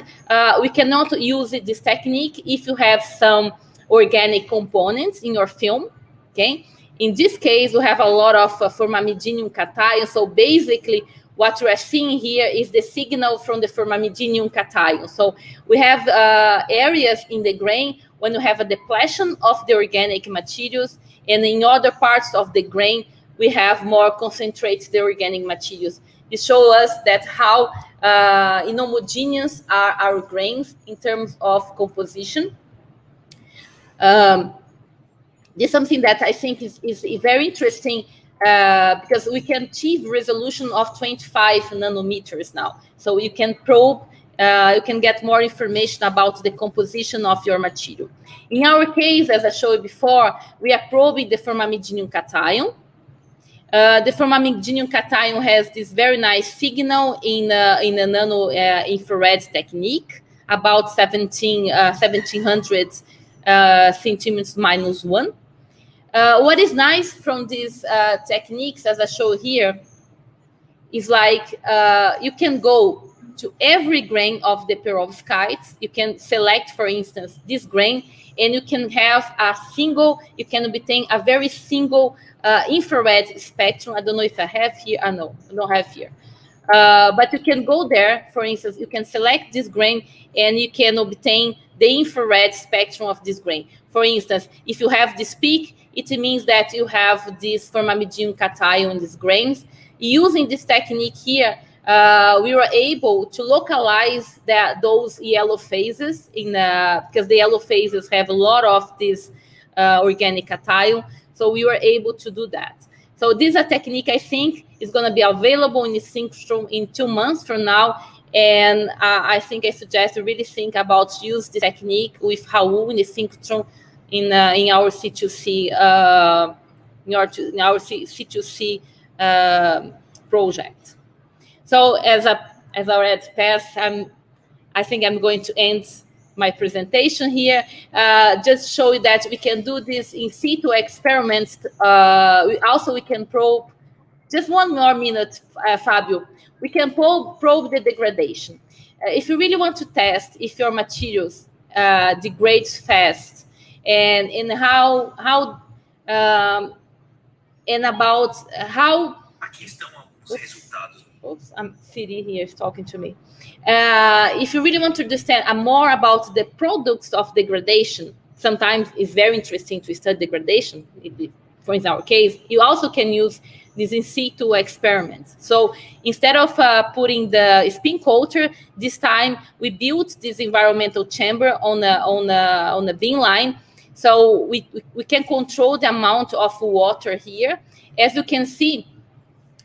we cannot use this technique if you have some organic components in your film, okay? In this case, we have a lot of formamidinium cation. So basically, what you are seeing here is the signal from the formamidinium cation. So we have areas in the grain when you have a depletion of the organic materials, and in other parts of the grain, we have more concentrated the organic materials. It shows us that how inhomogeneous are our grains in terms of composition. This is something that I think is very interesting because we can achieve resolution of 25 nanometers now. So you can probe, you can get more information about the composition of your material. In our case, as I showed before, we are probing the formamidinium cation. The formamidinium cation has this very nice signal in a nano infrared technique, about 1700 centimeters minus 1. What is nice from these techniques, as I show here, is like you can go to every grain of the perovskites. You can select, for instance, this grain, and you can have a single, you can obtain a very single infrared spectrum. I don't know if I have here. No, I don't have here. But you can go there, for instance, you can select this grain and you can obtain the infrared spectrum of this grain. For instance, if you have this peak, it means that you have this formamidinium cation in these grains. Using this technique here, we were able to localize those yellow phases because the yellow phases have a lot of this organic cation. So we were able to do that. So this is a technique I think is going to be available in the synchrotron in 2 months from now. And I think I suggest you really think about use this technique with Raul in the synchrotron in our C2C C2C project. So as I already passed, I think I'm going to end my presentation here. Just show you that we can do this in situ experiments. We can probe. Just 1 more minute, Fabio. We can probe the degradation. If you really want to test if your materials degrades fast, and how and about how... Oops, Siri here is talking to me. If you really want to understand more about the products of degradation, sometimes it's very interesting to study degradation. For instance, our case, you also can use these in situ experiments. So instead of putting the spin coater, this time we built this environmental chamber on a beam line. So we can control the amount of water here. As you can see,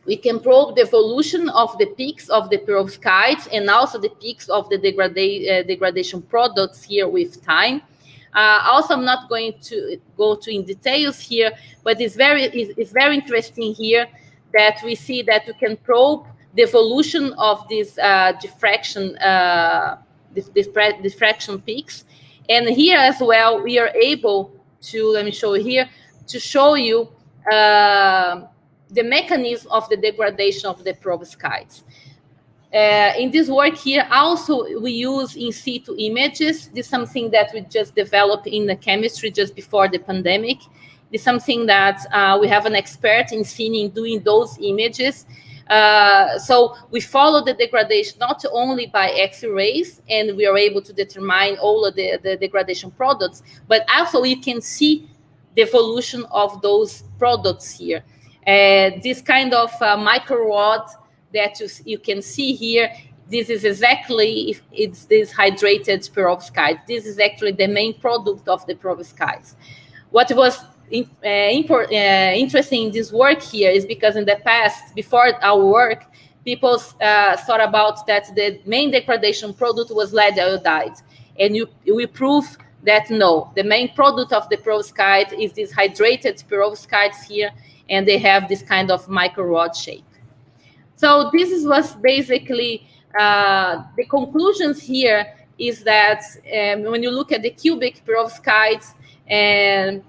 we can probe the evolution of the peaks of the perovskites and also the peaks of the degradation products here with time. Also, I'm not going to go in details here, but it's very interesting here that we see that you can probe the evolution of these diffraction peaks. And here as well, we are able to, let me show you here, to show you the mechanism of the degradation of the perovskites. In this work here, also we use in situ images. This is something that we just developed in the chemistry just before the pandemic. This is something that we have an expert in CINE doing those images. So we follow the degradation not only by X-rays, and we are able to determine all of the degradation products, but also you can see the evolution of those products here. This kind of micro rod that you can see here, this is exactly, it's this hydrated perovskite. This is actually the main product of the perovskites. What was interesting in this work here is because in the past, before our work, people thought about that the main degradation product was lead iodide. And we prove that no, the main product of the perovskite is these hydrated perovskites here, and they have this kind of micro rod shape. So this was basically the conclusions here is that when you look at the cubic perovskites and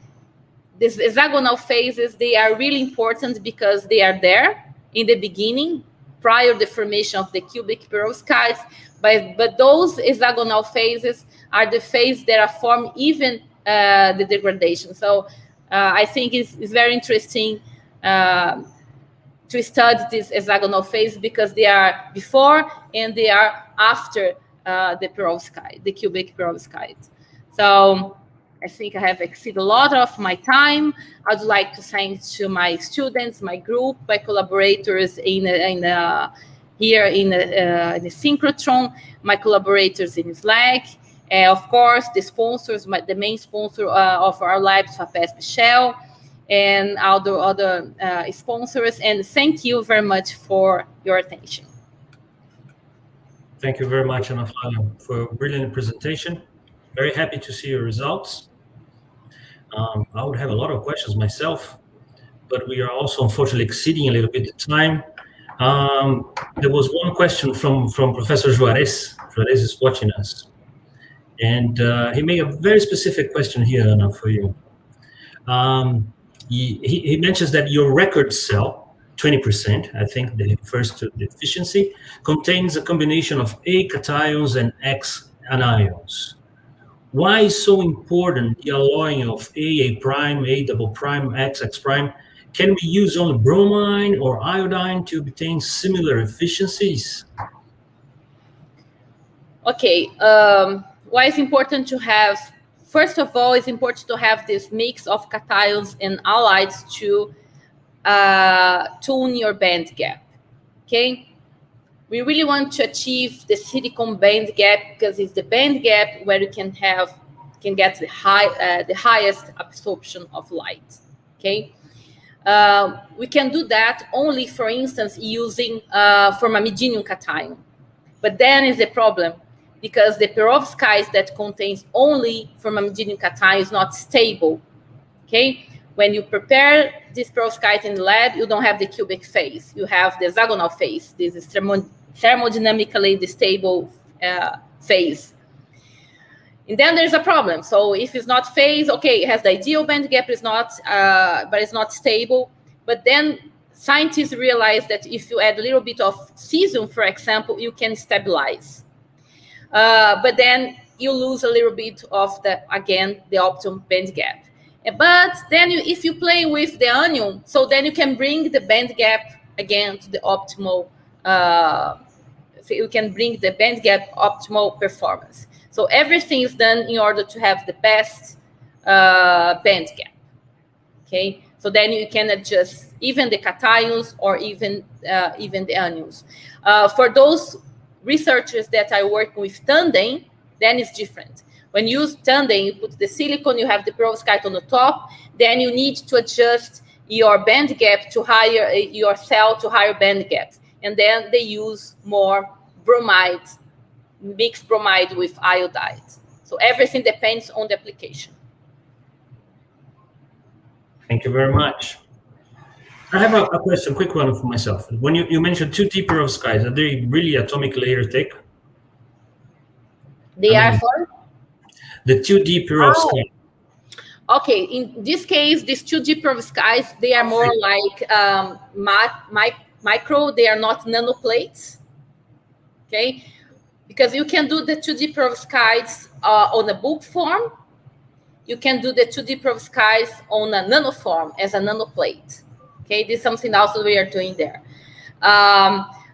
these hexagonal phases, they are really important because they are there in the beginning, prior to the formation of the cubic perovskites. But those hexagonal phases are the phases that are formed even the degradation. So I think it's very interesting to study this hexagonal phase because they are before and they are after the perovskite, the cubic perovskite. So I think I have exceeded a lot of my time. I'd like to thank to my students, my group, my collaborators here in the Synchrotron, my collaborators in SLAG, of course, the sponsors, the main sponsor of our labs, FAPESP Shell, and all the other sponsors. And thank you very much for your attention. Thank you very much, Ana Flavia, for a brilliant presentation. Very happy to see your results. I would have a lot of questions myself, but we are also unfortunately exceeding a little bit the time. There was one question from Professor Juarez. Juarez is watching us. And he made a very specific question here, Ana, for you. He mentions that your record cell, 20%, I think that refers to the efficiency, contains a combination of A cations and X anions. Why is so important the alloying of A prime, A double prime, X prime? Can we use only bromine or iodine to obtain similar efficiencies? Okay, why it's important to have, first of all, it's important to have this mix of cations and halides to tune your band gap, okay? We really want to achieve the silicon band gap because it's the band gap where you can get the highest absorption of light, okay? We can do that only, for instance, using formamidinium cation. But then is the problem, because the perovskite that contains only formamidinium cation is not stable, okay? When you prepare this perovskite in the lab, you don't have the cubic phase. You have the hexagonal phase. This is thermodynamically the stable phase. And then there's a problem. So if it's not phase, okay, it has the ideal band gap, it's not, but it's not stable. But then scientists realize that if you add a little bit of cesium, for example, you can stabilize. But then you lose a little bit of the optimum band gap. But then if you play with the onion, so then you can bring the band gap again to the optimal, you can bring the band gap optimal performance. So everything is done in order to have the best band gap, okay? So then you can adjust even the cations or even the anions. For those researchers that are working with tandem, then it's different. When you use tandem, you put the silicon, you have the perovskite on the top, then you need to adjust your band gap to higher, your cell to higher band gaps. And then they use more bromide, mixed bromide with iodide. So everything depends on the application. Thank you very much. I have a question, quick one for myself. When you mentioned 2D perovskites, are they really atomic layer thick? They are for? The 2D perovskite. Oh. Okay, in this case, these 2D perovskites, they are more like micro, they are not nanoplates, okay? Because you can do the 2D perovskites on a bulk form. You can do the 2D perovskites on a nano form as a nanoplate. Okay, this is something else that we are doing there.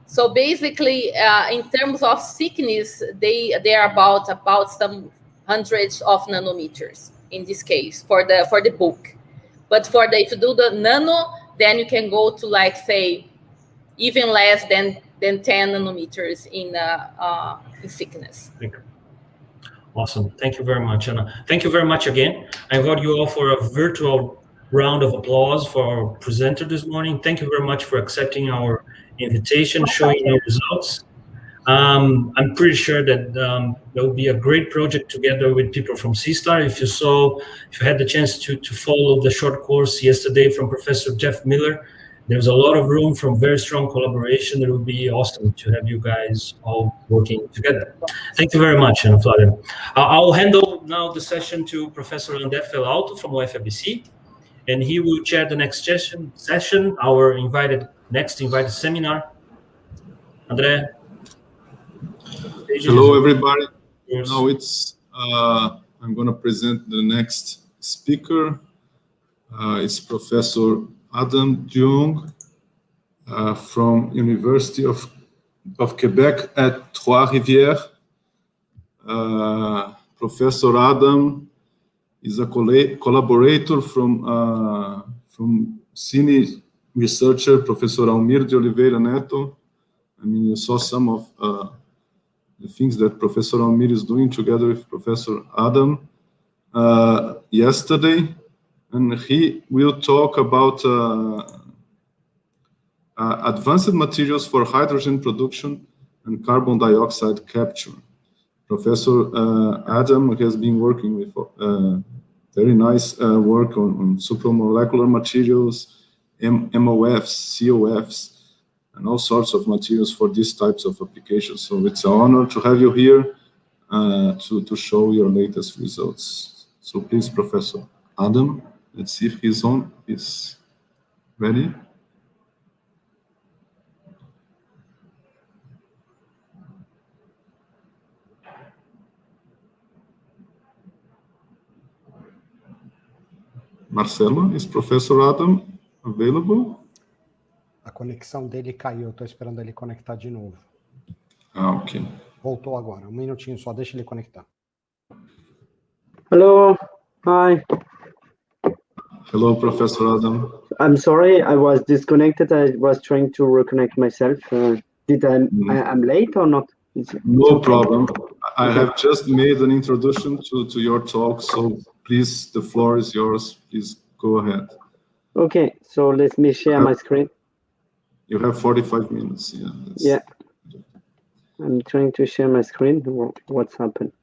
So basically, in terms of thickness, they are about some hundreds of nanometers in this case for the bulk. But if you do the nano, then you can go to, like, say, even less than 10 nanometers in thickness. Awesome. Thank you very much, Anna. Thank you very much again. I invite you all for a virtual round of applause for our presenter this morning. Thank you very much for accepting our invitation, showing our results. I'm pretty sure that there will be a great project together with people from C-STAR. If you had the chance to follow the short course yesterday from Professor Jeff Miller, there's a lot of room for very strong collaboration. It would be awesome to have you guys all working together. Thank you very much, Ana Flavia. I'll handle now the session to Professor André Felalto from UFABC, and he will chair the next session, our next invited seminar. André. Hello, everybody. Now I'm going to present the next speaker. It's Professor Adam Duong from University of Quebec at Trois-Rivières. Professor Adam is a collaborator from CINE researcher, Professor Almir de Oliveira Neto. I mean, you saw some of the things that Professor Almir is doing together with Professor Adam yesterday. And he will talk about advanced materials for hydrogen production and carbon dioxide capture. Professor Adam has been working with very nice work on supramolecular materials, MOFs, COFs, and all sorts of materials for these types of applications. So it's an honor to have you here to show your latest results. So please, Professor Adam, let's see if he's ready. Marcelo, is Professor Adam available? A conexão dele caiu, eu estou esperando ele conectar de novo. Ok. Voltou agora, um minutinho só, deixa ele conectar. Hello, hi. Hello, Professor Adam. I'm sorry, I was disconnected. I was trying to reconnect myself. I'm late or not? No problem. I have just made an introduction to your talk, so please, the floor is yours. Please go ahead. Okay, so let me share my screen. You have 45 minutes. Yeah. I'm trying to share my screen. What's happened?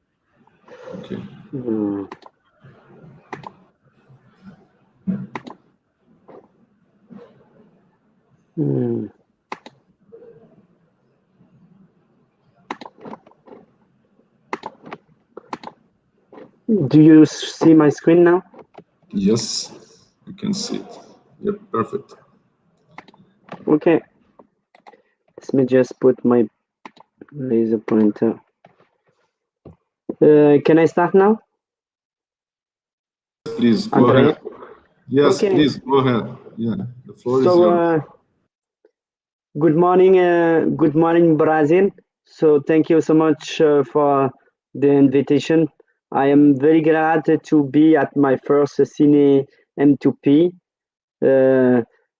Okay. Do you see my screen now? Yes, you can see it. Yep, perfect. Okay. Let me just put my laser pointer. Can I start now? please go Andrea? ahead. Yes, Okay. please go ahead. Yeah, the floor is So, yours. good morning, Brazil. So, thank you so much for the invitation. I am very glad to be at my first CINE-M2P.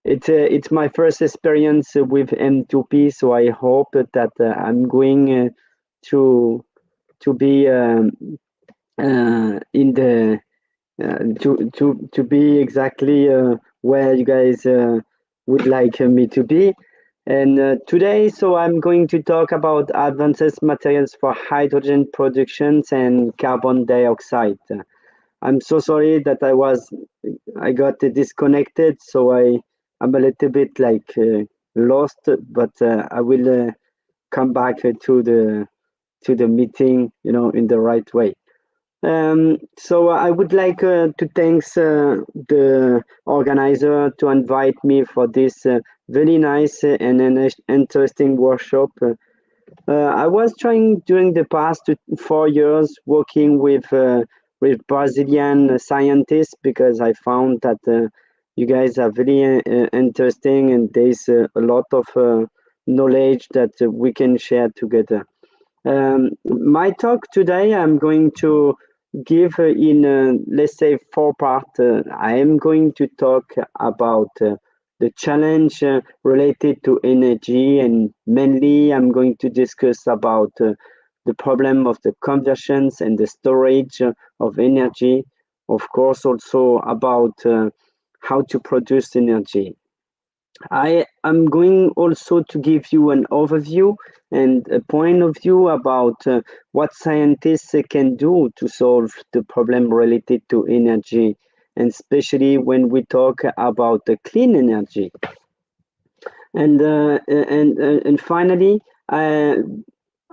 It's my first experience with M2P, so I hope that I'm going to be in the to be exactly where you guys would like me to be. And today, so I'm going to talk about advanced materials for hydrogen productions and carbon dioxide. I'm so sorry that I got disconnected, so I'm a little bit like lost, but I will come back to the meeting, in the right way. So I would like to thank the organizer to invite me for this very nice and an interesting workshop. I was trying during the past 4 years working with Brazilian scientists because I found that you guys are very interesting and there's a lot of knowledge that we can share together. My talk today, I'm going to give in, let's say, 4 parts. I am going to talk about the challenge related to energy, and mainly I'm going to discuss about the problem of the conversions and the storage of energy. Of course, also about how to produce energy. I am going also to give you an overview and a point of view about what scientists can do to solve the problem related to energy, and especially when we talk about the clean energy. And finally, I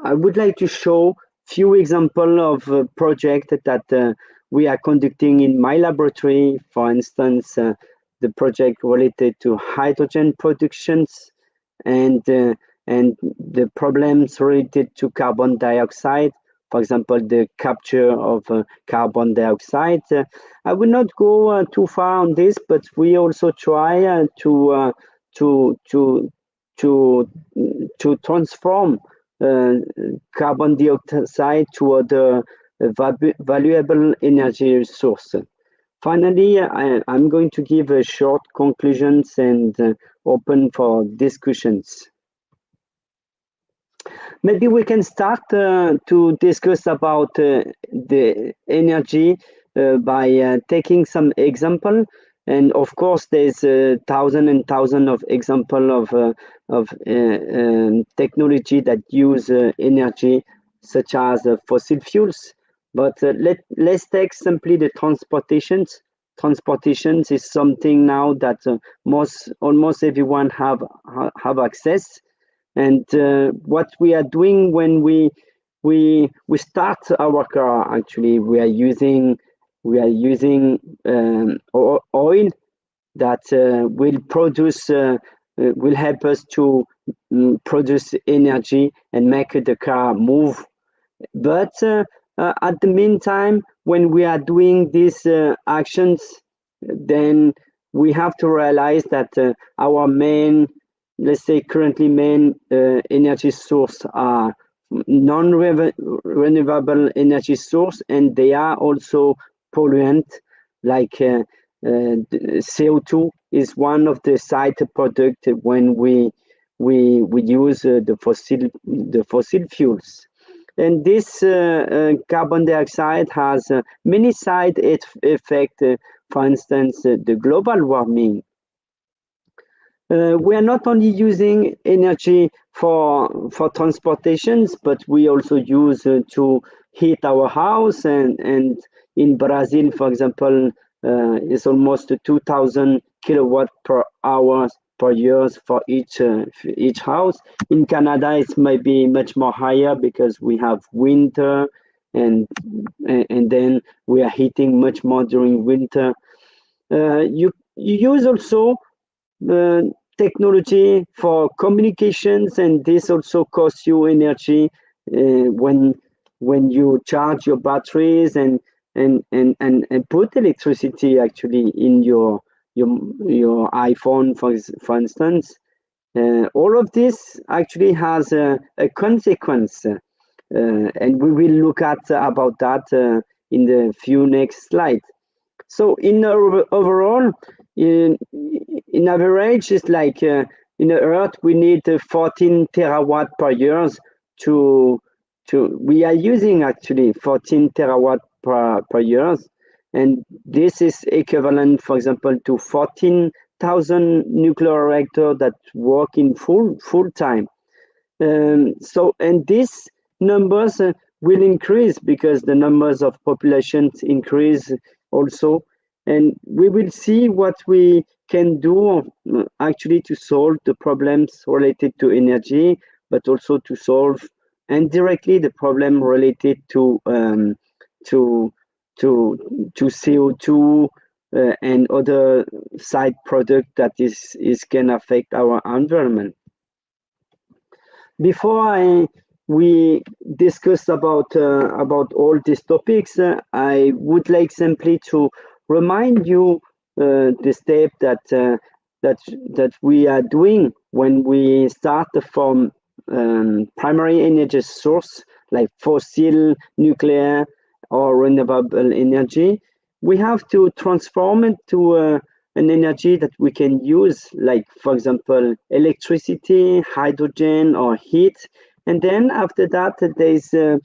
would like to show few examples of projects that we are conducting in my laboratory. For instance, the project related to hydrogen productions and the problems related to carbon dioxide. For example, the capture of carbon dioxide. I will not go too far on this, but we also try to transform carbon dioxide to other valuable energy source. Finally, I'm going to give a short conclusions and open for discussions. Maybe we can start to discuss about the energy by taking some example. And of course, there's thousands and thousands of examples of technology that use energy, such as fossil fuels. But let's take simply the transportations. Transportations is something now that almost everyone have access. And what we are doing when we start our car, actually, we are using oil that will help us to produce energy and make the car move. But at the meantime, when we are doing these actions, then we have to realize that our main, let's say currently main energy source are non-renewable energy source, and they are also polluant, like CO2 is one of the side product when we use the fossil fuels. And this carbon dioxide has many side effects, for instance, the global warming. We are not only using energy for transportations, but we also use to heat our house. And in Brazil, for example, it's almost 2,000 kilowatt per hour per year for each house. In Canada, it might be much more higher because we have winter, and then we are heating much more during winter. You use also technology for communications, and this also costs you energy when you charge your batteries, and and put electricity actually in your iPhone, for instance. All of this actually has a consequence, and we will look at about that in the few next slides. So in overall, in average, it's like in the Earth we need 14 terawatt per year we are using actually 14 terawatt per year, and this is equivalent, for example, to 14,000 nuclear reactors that work in full time. So, and these numbers will increase because the numbers of populations increase also, and we will see what we can do actually to solve the problems related to energy, but also to solve indirectly the problem related to CO2 and other side product that is can affect our environment. Before we discuss about all these topics, I would like simply to remind you the step that we are doing when we start from primary energy source like fossil, nuclear, or renewable energy. We have to transform it to an energy that we can use, like, for example, electricity, hydrogen, or heat. And then after that, there's a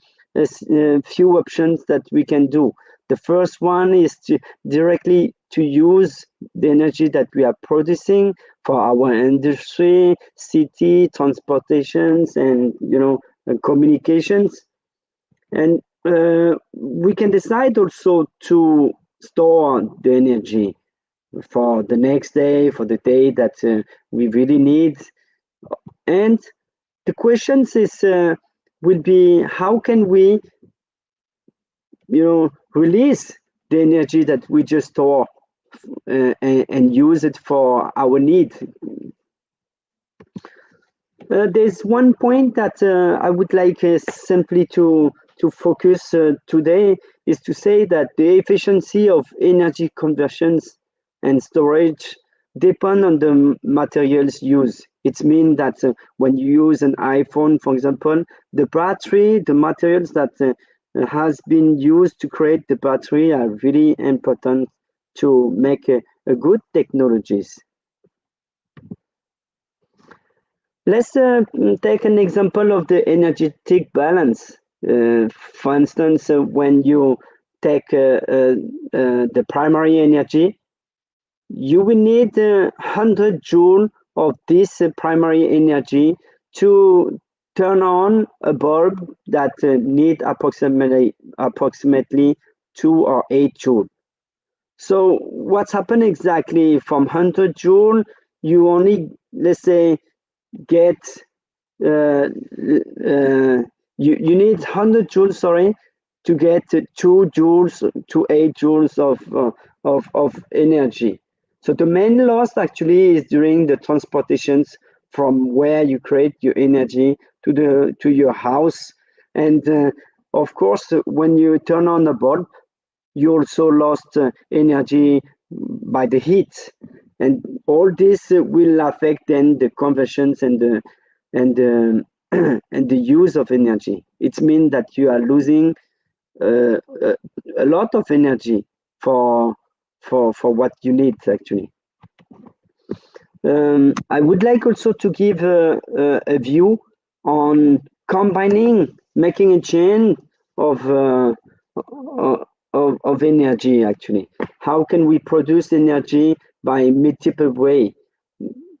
few options that we can do. The first one is to directly to use the energy that we are producing for our industry, city, transportations, and communications. And we can decide also to store the energy for the next day, for the day that we really need. And the questions will be, how can we release the energy that we just store and use it for our need. There's one point that I would like simply to focus today, is to say that the efficiency of energy conversions and storage depend on the materials used. It means that when you use an iPhone, for example, the battery, the materials that has been used to create the battery are really important to make a good technologies. Let's take an example of the energetic balance. For instance, when you take the primary energy, you will need 100 joule of this primary energy to turn on a bulb that need approximately 2 or 8 joule. So what's happened exactly from 100 joule, you only, let's say, get you need 100 joules, sorry, to get 2 joules to 8 joules of energy. So the main loss actually is during the transportations from where you create your energy to your house. And of course, when you turn on the bulb, you also lost energy by the heat. And all this will affect then the conversions and the use of energy. It means that you are losing a lot of energy for what you need actually. I would like also to give a view on making a chain of energy actually. How can we produce energy by multiple way?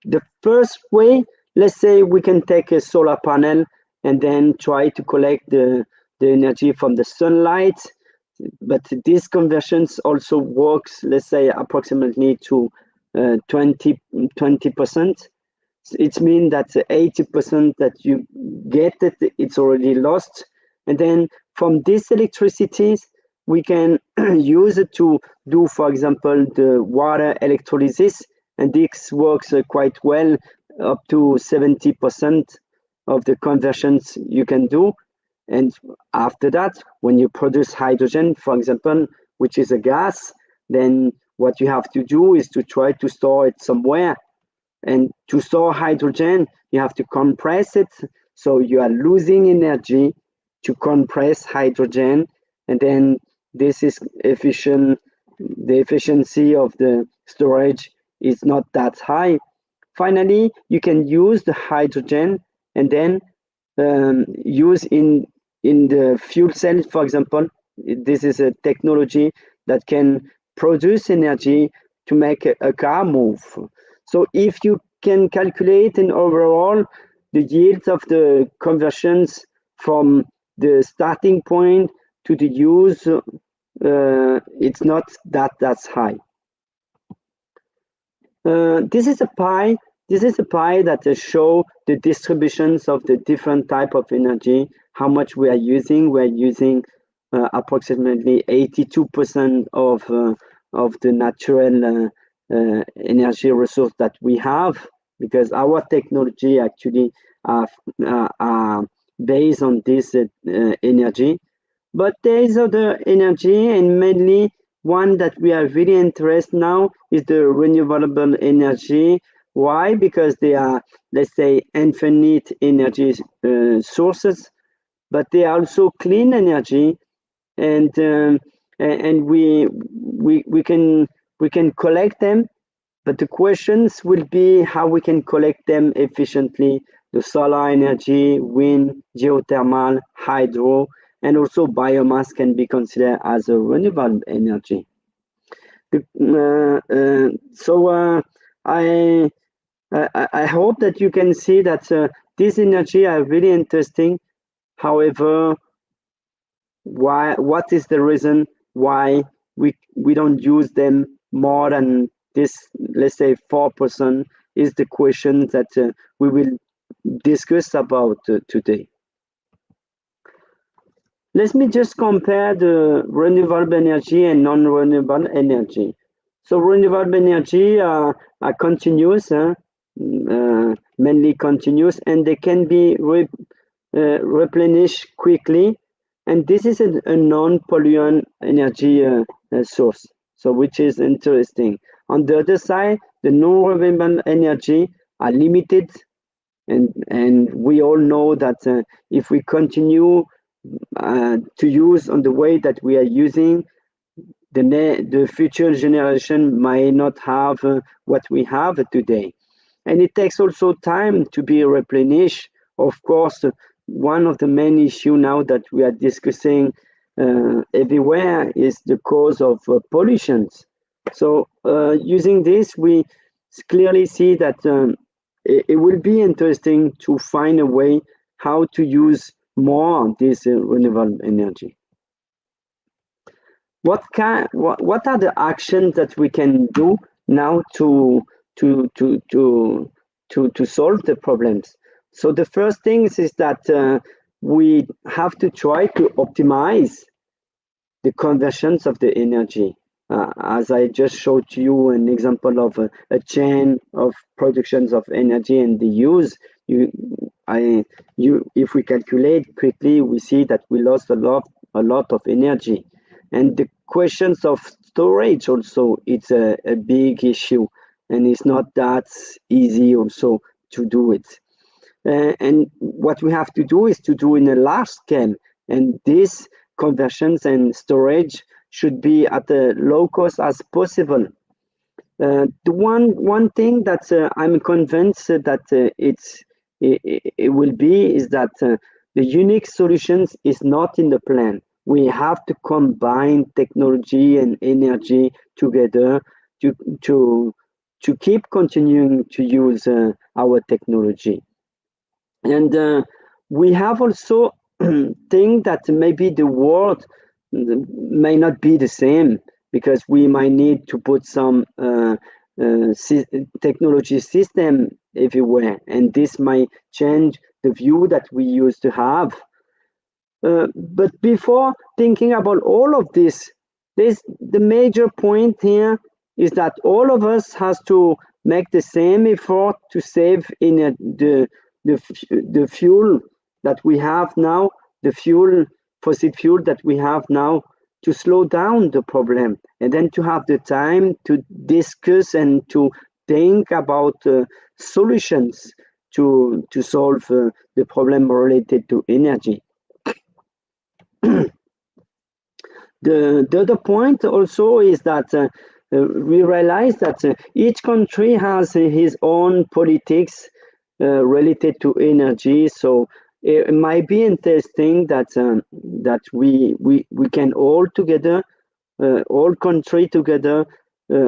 The first way, let's say we can take a solar panel and then try to collect the energy from the sunlight, but these conversions also works, let's say, approximately to 20%. It means that 80% that you get it's already lost. And then from these electricities, we can use it to do, for example, the water electrolysis, and this works quite well, up to 70% of the conversions you can do. And after that, when you produce hydrogen, for example, which is a gas, then what you have to do is to try to store it somewhere. And to store hydrogen, you have to compress it. So you are losing energy to compress hydrogen. And then this is efficient. The efficiency of the storage is not that high. Finally, you can use the hydrogen and then use in the fuel cell, for example. This is a technology that can produce energy to make a car move. So if you can calculate in overall the yield of the conversions from the starting point to the use, it's not that's high. This is a pie. This is a pie that show the distributions of the different type of energy, how much we are using. We're using approximately 82% of the natural energy resource that we have, because our technology actually are based on this energy. But there is other energy, and mainly one that we are really interested now is the renewable energy. Why? Because they are, let's say, infinite energy sources, but they are also clean energy, and we can collect them. But the questions will be how we can collect them efficiently. The solar energy, wind, geothermal, hydro, and also biomass can be considered as a renewable energy. I hope that you can see that these energy are really interesting. However, what is the reason why we don't use them more than this, let's say 4%, is the question that we will discuss about today. Let me just compare the renewable energy and non-renewable energy. So renewable energy are continuous, mainly continuous, and they can be replenished quickly. And this is a non-pollutant energy source, so which is interesting. On the other side, the non-renewable energy are limited, and we all know that if we continue to use on the way that we are using, the future generation might not have what we have today. And it takes also time to be replenished. Of course, one of the main issues now that we are discussing everywhere is the cause of pollutions. So using this, we clearly see that it will be interesting to find a way how to use more of this renewable energy. What are the actions that we can do now to solve the problems? So the first thing is that we have to try to optimize the conversions of the energy. As I just showed you an example of a chain of productions of energy and the use, if we calculate quickly, we see that we lost a lot of energy. And the questions of storage also, it's a big issue, and it's not that easy also to do it. And what we have to do is to do in a large scale, and these conversions and storage should be at a low cost as possible. The one thing that I'm convinced that it will be is that the unique solutions is not in the plan. We have to combine technology and energy together to keep continuing to use our technology. And we have also think that maybe the world may not be the same, because we might need to put some technology system everywhere, and this might change the view that we used to have. But before thinking about all of this, the major point here is that all of us has to make the same effort to save in the fuel that we have now, the fossil fuel that we have now, to slow down the problem, and then to have the time to discuss and to think about solutions to solve the problem related to energy. The other point also is that we realize that each country has his own politics related to energy. So it might be interesting that that we can all together, all country together,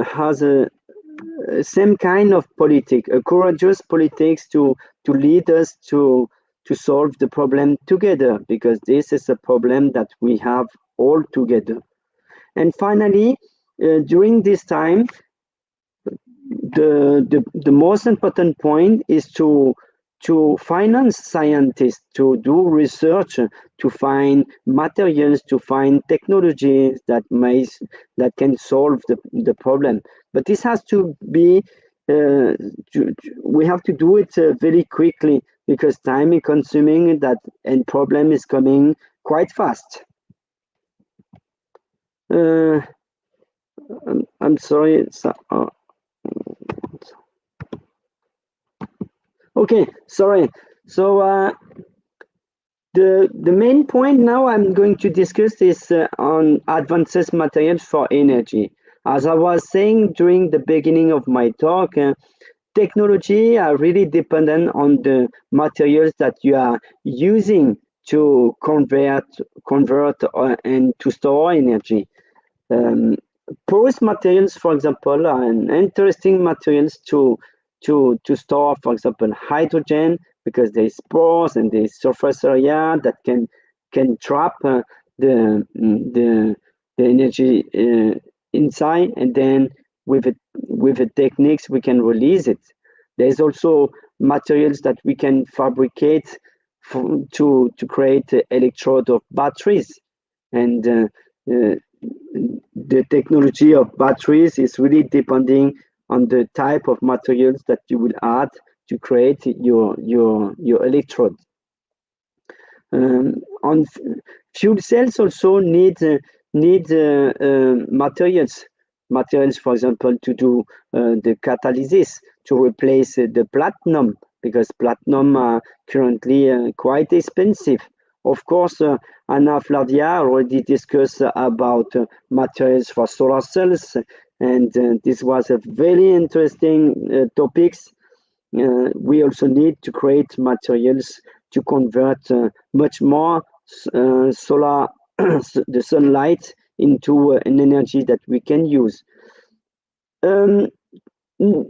has a same kind of politic, a courageous politics to lead us to solve the problem together, because this is a problem that we have all together. And finally, during this time, the most important point is to finance scientists, to do research, to find materials, to find technologies that can solve the problem. But this has to be, we have to do it very quickly, because time is consuming and problem is coming quite fast. I'm sorry. Okay, sorry. So the main point now I'm going to discuss is on advanced materials for energy. As I was saying during the beginning of my talk, technology are really dependent on the materials that you are using to convert and to store energy. Porous materials, for example, are an interesting materials to store, for example, hydrogen, because there is pores and there is surface area that can trap the energy inside, and then with the techniques we can release it. There's also materials that we can fabricate to create electrode of batteries, and the technology of batteries is really depending on the type of materials that you will add to create your electrode. On fuel cells also need materials, for example, to do the catalysis, to replace the platinum, because platinum are currently quite expensive. Of course, Anna Flavia already discussed about materials for solar cells, and this was a very interesting topics. We also need to create materials to convert much more solar the sunlight into an energy that we can use.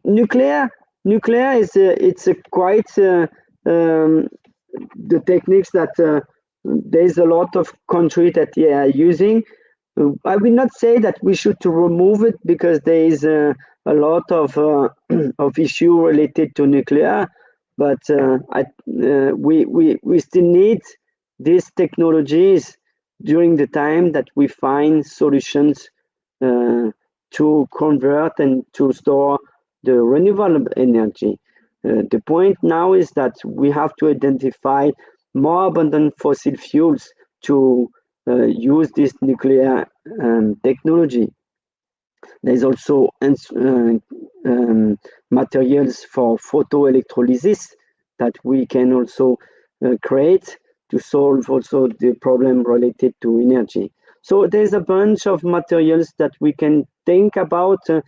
Nuclear is it's a quite the techniques that there's a lot of countries that they are using. I will not say that we should to remove it, because there is a lot of issue related to nuclear, but we still need these technologies during the time that we find solutions to convert and to store the renewable energy. The point now is that we have to identify more abundant fossil fuels to use this nuclear technology. There's also materials for photoelectrolysis that we can also create to solve also the problem related to energy. So there's a bunch of materials that we can think about to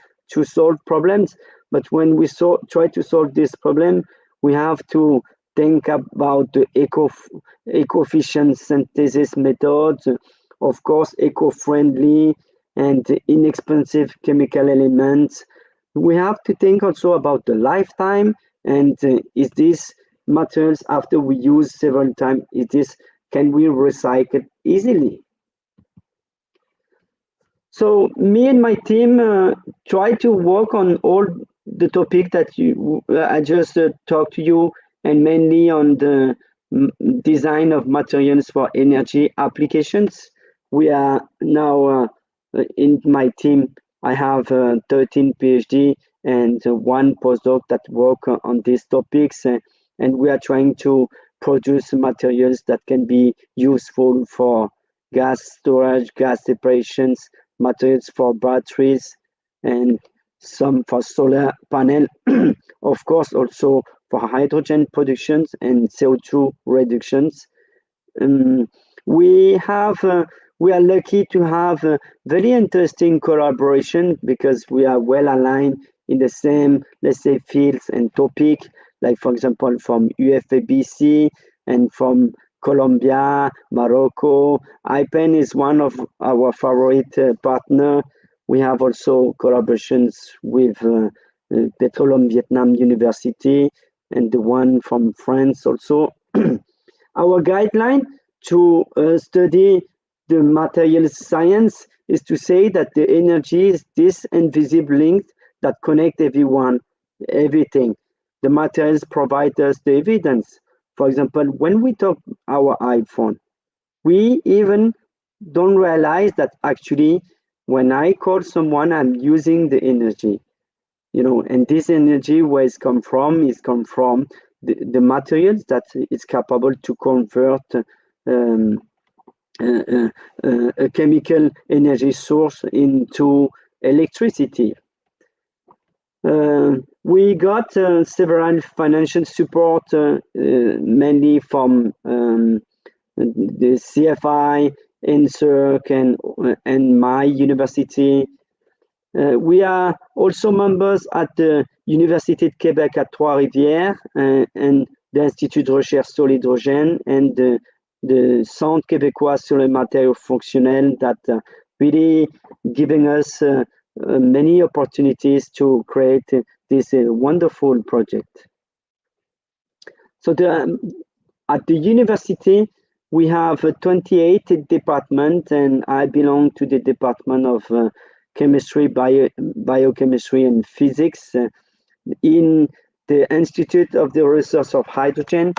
solve problems, but when we try to solve this problem, we have to think about the eco-efficient synthesis methods, of course, eco-friendly and inexpensive chemical elements. We have to think also about the lifetime, and is this materials after we use several times, can we recycle easily? So me and my team try to work on all the topic that I just talked to you, and mainly on the design of materials for energy applications. We are now in my team, I have 13 PhD and one postdoc that work on these topics, and we are trying to produce materials that can be useful for gas storage, gas separations, materials for batteries, and some for solar panel, of course, also for hydrogen productions and CO2 reductions. We are lucky to have a very interesting collaboration because we are well aligned in the same, let's say, fields and topic, like for example, from UFABC and from Colombia, Morocco. IPEN is one of our favorite partner. We have also collaborations with Petroleum Vietnam University and the one from France also. Our guideline to study the materials science is to say that the energy is this invisible link that connect everything. The materials provide us the evidence. For example, when we talk our iPhone, we even don't realize that actually when I call someone, I'm using the energy. And this energy, where it's come from, the materials that is capable to convert a chemical energy source into electricity. We got several financial support, mainly from the CFI, NSERC, and my university. We are also members at the Université de Québec at Trois-Rivières and the Institut de Recherche sur l'Hydrogène and the Centre québécois sur les matériaux fonctionnels that really giving us many opportunities to create this wonderful project. So at the university, we have 28 departments, and I belong to the department of chemistry, biochemistry, and physics. In the Institute of the Research of Hydrogen,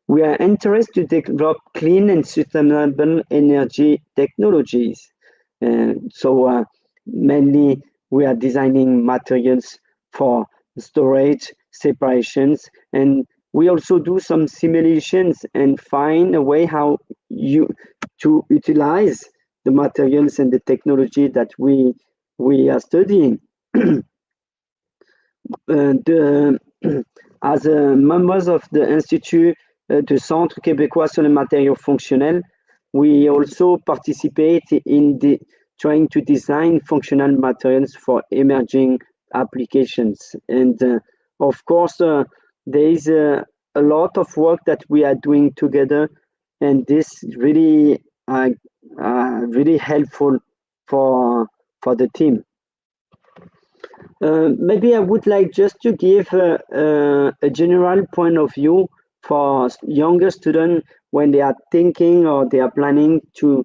we are interested to develop clean and sustainable energy technologies. So mainly we are designing materials for storage, separations, and we also do some simulations and find a way how to utilize the materials and the technology that we are studying. As members of the Institut du Centre québécois sur les matériaux fonctionnels, we also participate in trying to design functional materials for emerging applications. And of course, there is a lot of work that we are doing together, and this really really helpful for the team. Maybe I would like just to give a general point of view for younger students when they are thinking or they are planning to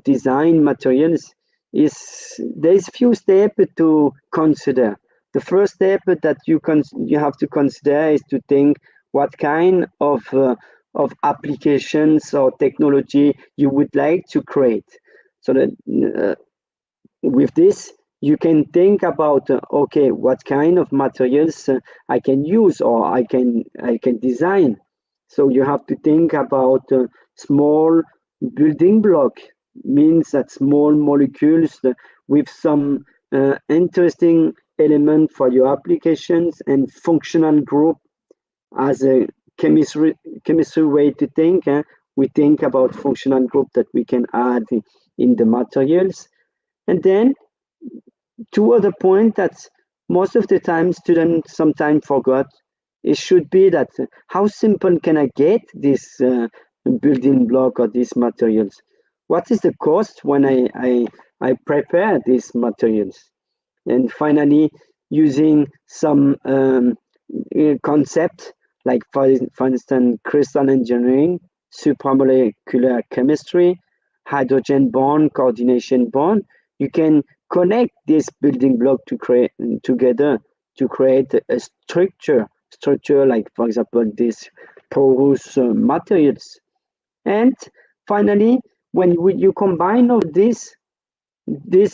design materials. There's few steps to consider. The first step that you have to consider is to think what kind of applications or technology you would like to create. So that with this, you can think about okay, what kind of materials I can use or I can design. So you have to think about small building block, means that small molecules with some interesting element for your applications, and functional group as a chemistry way to think. We think about functional group that we can add in the materials. And then two other points that most of the time students sometimes forgot, it should be that how simple can I get this building block or these materials? What is the cost when I prepare these materials? And finally, using some concept, like for instance, crystal engineering, supramolecular chemistry, hydrogen bond, coordination bond, you can connect this building block to create together to create a structure like, for example, this porous materials. And finally, when you combine all this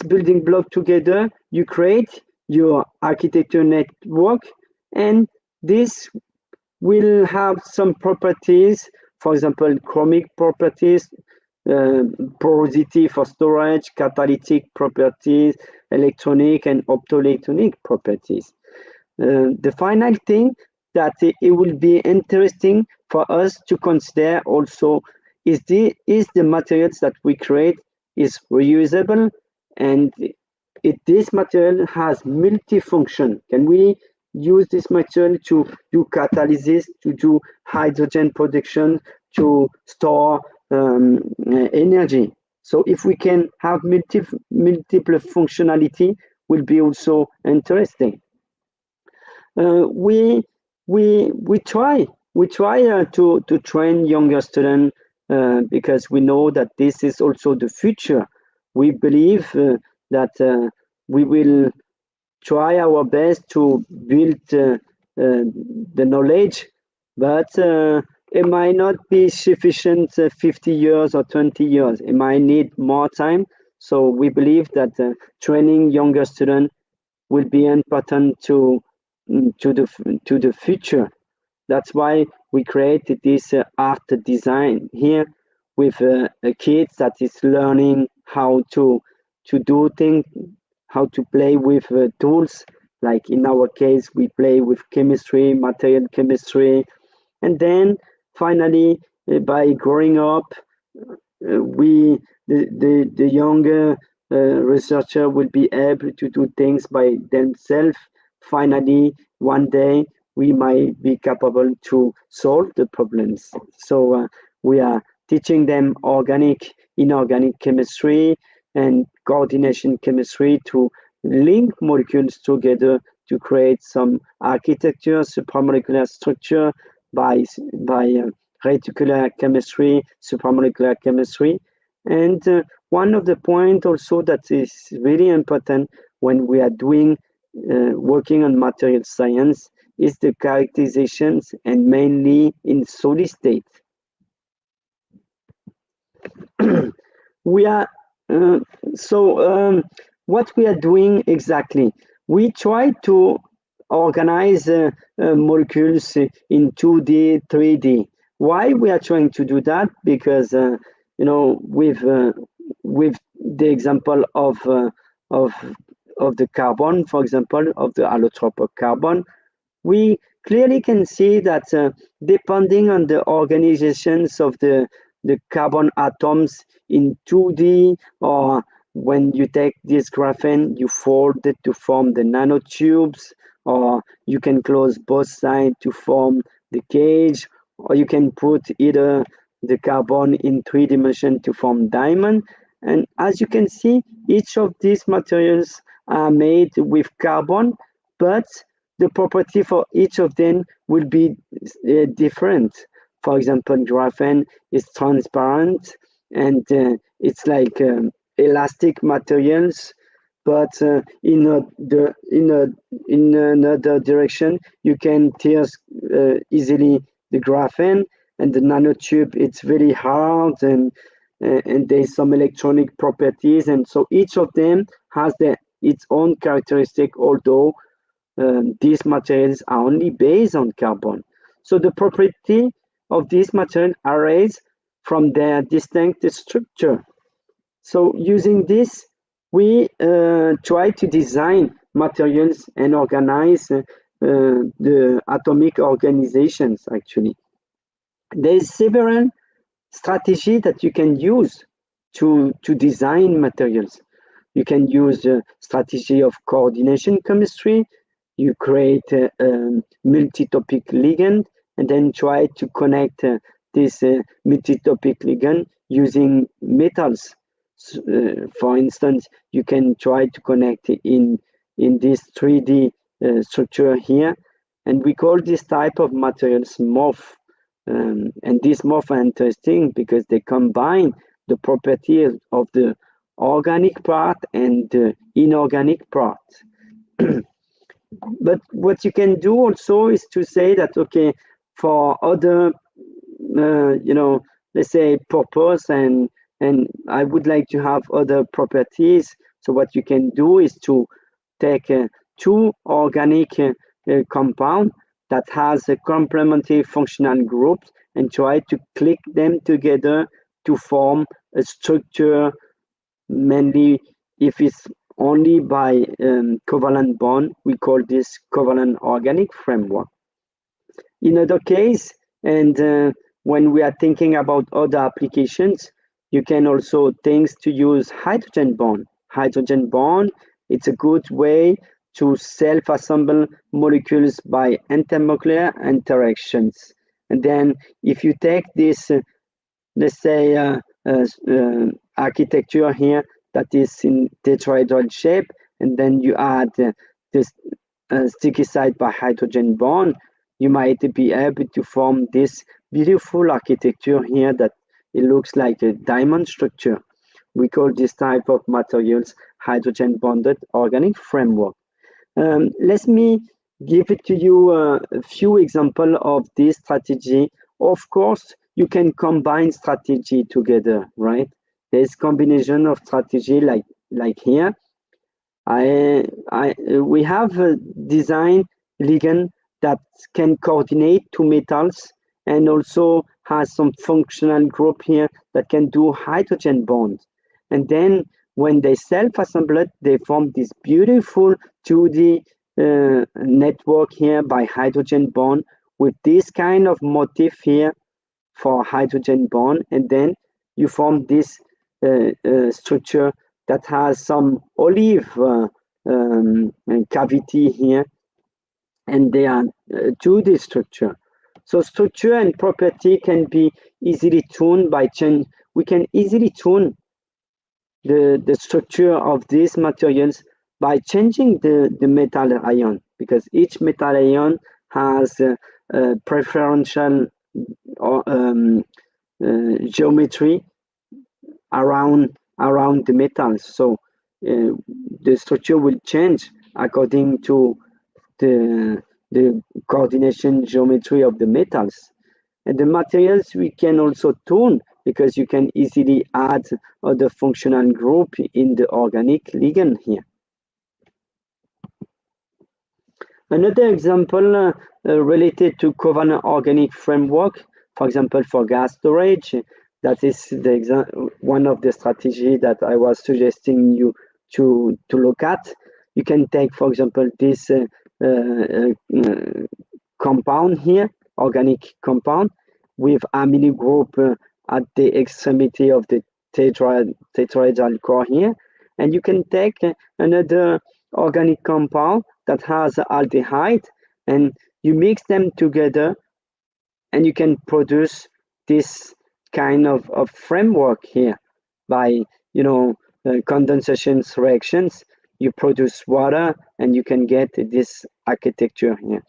building block together, you create your architecture network, and this will have some properties, for example, chromic properties, porosity for storage, catalytic properties, electronic and optoelectronic properties. The final thing that it will be interesting for us to consider also is the materials that we create is reusable, and this material has multifunction. Can we use this material to do catalysis, to do hydrogen production, to store energy? So if we can have multiple functionality, will be also interesting. We try to train younger students because we know that this is also the future. We believe that we will try our best to build the knowledge, but it might not be sufficient 50 years or 20 years. It might need more time. So we believe that training younger students will be important to the future. That's why we created this art design here with a kid that is learning how to do things, how to play with tools. Like in our case, we play with chemistry, material chemistry, and then finally, by growing up, the younger researcher will be able to do things by themselves. Finally, one day we might be capable to solve the problems. So we are teaching them organic, inorganic chemistry and coordination chemistry to link molecules together to create some architecture, supramolecular structure by reticular chemistry, supramolecular chemistry. And one of the points also that is really important when we are doing working on material science is the characterizations, and mainly in solid state. We are what we are doing exactly? We try to organize molecules in 2D, 3D. Why we are trying to do that? Because with the example of the carbon, for example, of the allotrope carbon, we clearly can see that depending on the organizations of the carbon atoms in 2D, or when you take this graphene, you fold it to form the nanotubes, or you can close both sides to form the cage, or you can put either the carbon in 3 dimensions to form diamond. And as you can see, each of these materials are made with carbon, but the property for each of them will be different. For example, graphene is transparent, and it's like elastic materials, but in another direction, you can tear easily the graphene, and the nanotube, it's very hard, and there's some electronic properties, and so each of them has its own characteristic, although these materials are only based on carbon. So the property of these materials arise from their distinct structure. So using this, we try to design materials and organize the atomic organizations, actually. There's several strategies that you can use to design materials. You can use a strategy of coordination chemistry. You create a multi-topic ligand and then try to connect this multi-topic ligand using metals. For instance, you can try to connect in this 3D structure here, and we call this type of materials morph. And these morph are interesting because they combine the properties of the organic part and the inorganic part. But what you can do also is to say that, okay, for other, let's say purpose, and I would like to have other properties. So what you can do is to take two organic compounds that has a complementary functional groups and try to click them together to form a structure, mainly if it's only by covalent bond, we call this covalent organic framework. In other case, and when we are thinking about other applications, you can also think to use hydrogen bond. Hydrogen bond, it's a good way to self-assemble molecules by intermolecular interactions. And then if you take this, let's say, architecture here that is in tetrahedral shape, and then you add this sticky site by hydrogen bond, you might be able to form this beautiful architecture here that it looks like a diamond structure. We call this type of materials hydrogen bonded organic framework. Let me give it to you a few examples of this strategy. Of course, you can combine strategy together, right? There's combination of strategy like here. We have a design ligand that can coordinate two metals and also has some functional group here that can do hydrogen bonds. And then when they self-assemble it, they form this beautiful 2D network here by hydrogen bond with this kind of motif here for hydrogen bond. And then you form this structure that has some olive cavity here, and they are 2D structure. So structure and property can be easily tuned by change. We can easily tune the structure of these materials by changing the metal ion, because each metal ion has a preferential geometry around the metals. So the structure will change according to the coordination geometry of the metals. And the materials we can also tune, because you can easily add other functional group in the organic ligand here. Another example related to covalent organic framework, for example, for gas storage, that is one of the strategy that I was suggesting you to look at. You can take, for example, this compound here, organic compound, with amino group at the extremity of the tetrahedral core here. And you can take another organic compound that has aldehyde, and you mix them together, and you can produce this kind of framework here by, condensation reactions. You produce water, and you can get this architecture here.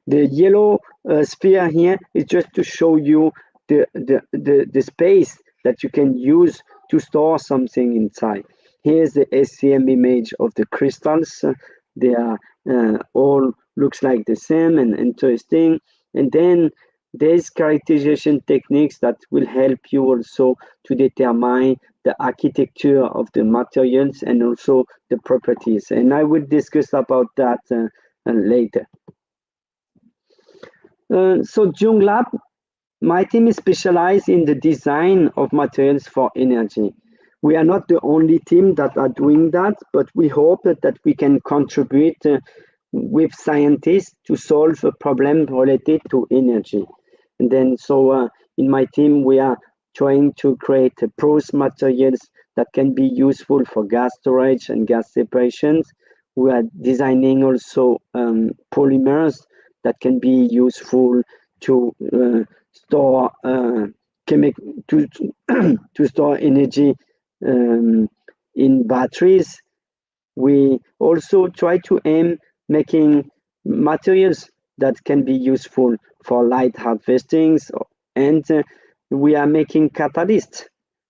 The yellow sphere here is just to show you the space that you can use to store something inside. Here's the SCM image of the crystals. They are all looks like the same and interesting. And then there's characterization techniques that will help you also to determine the architecture of the materials and also the properties. And I will discuss about that later. So Duong Lab, my team is specialized in the design of materials for energy. We are not the only team that are doing that, but we hope that we can contribute with scientists to solve a problem related to energy. And then so in my team, we are trying to create porous materials that can be useful for gas storage and gas separations. We are designing also polymers that can be useful to store to store energy in batteries. We also try to aim making materials that can be useful for light harvesting, and we are making catalysts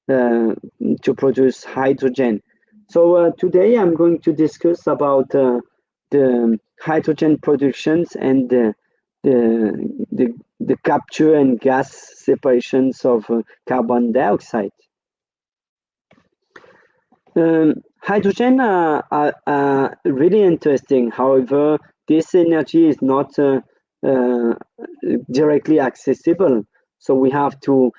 to produce hydrogen. So today I'm going to discuss about the hydrogen productions and the capture and gas separations of carbon dioxide. Hydrogen are really interesting. However, this energy is not directly accessible. So we have to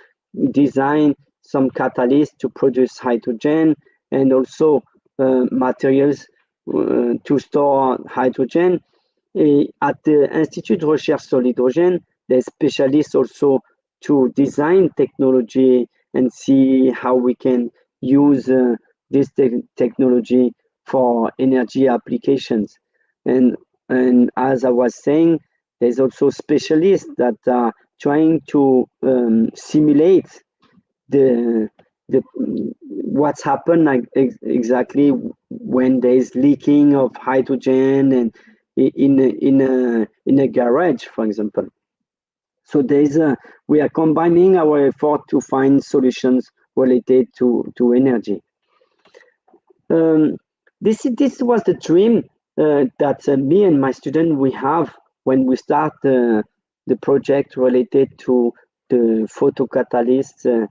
design some catalysts to produce hydrogen, and also materials to store hydrogen. At the Institut de Recherche sur l'Hydrogène, there's specialists also to design technology and see how we can use this technology for energy applications. And as I was saying, there's also specialists that are trying to simulate what's happened exactly when there's leaking of hydrogen and in a garage, for example. So we are combining our effort to find solutions related to energy. This was the dream that me and my student we have when we start the project related to the photocatalysts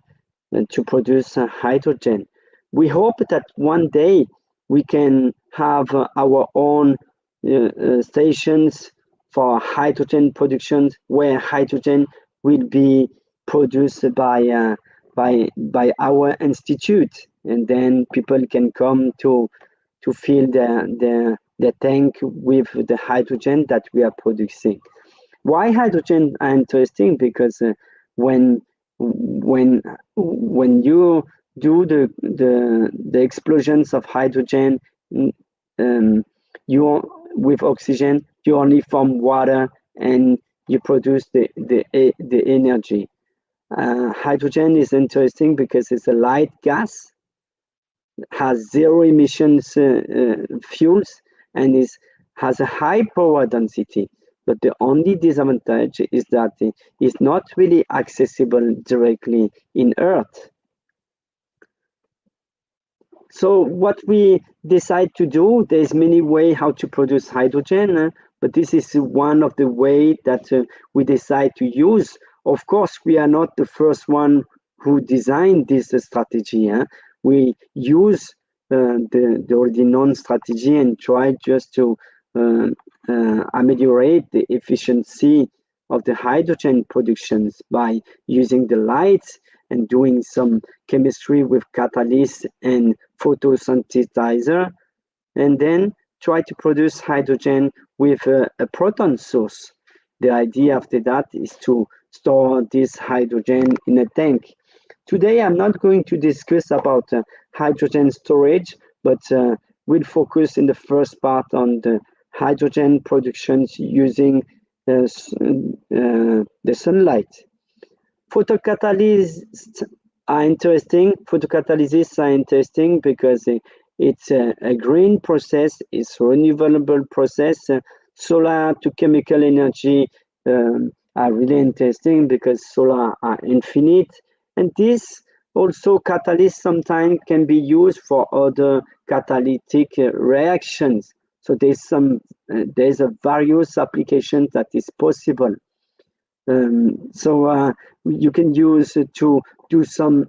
to produce hydrogen. We hope that one day we can have our own stations for hydrogen production, where hydrogen will be produced by our institute, and then people can come to fill the tank with the hydrogen that we are producing. Why hydrogen are interesting? Because when you do the explosions of hydrogen, with oxygen, you only form water and you produce the energy. Hydrogen is interesting because it's a light gas, has zero emissions fuels, and has a high power density. But the only disadvantage is that it is not really accessible directly in Earth. So what we decide to do, there's many ways how to produce hydrogen, but this is one of the ways that we decide to use. Of course, we are not the first one who designed this strategy. We use the already known strategy and try just to ameliorate the efficiency of the hydrogen productions by using the lights and doing some chemistry with catalyst and photosynthesizer, and then try to produce hydrogen with a proton source. The idea after that is to store this hydrogen in a tank. Today, I'm not going to discuss about hydrogen storage, but we'll focus in the first part on the hydrogen productions using the sunlight. Photocatalysts are interesting. Photocatalysis are interesting because it's a green process, it's a renewable process. Solar to chemical energy are really interesting because solar are infinite. And this also catalyst sometimes can be used for other catalytic reactions. So there's a various applications that is possible. So you can use to do some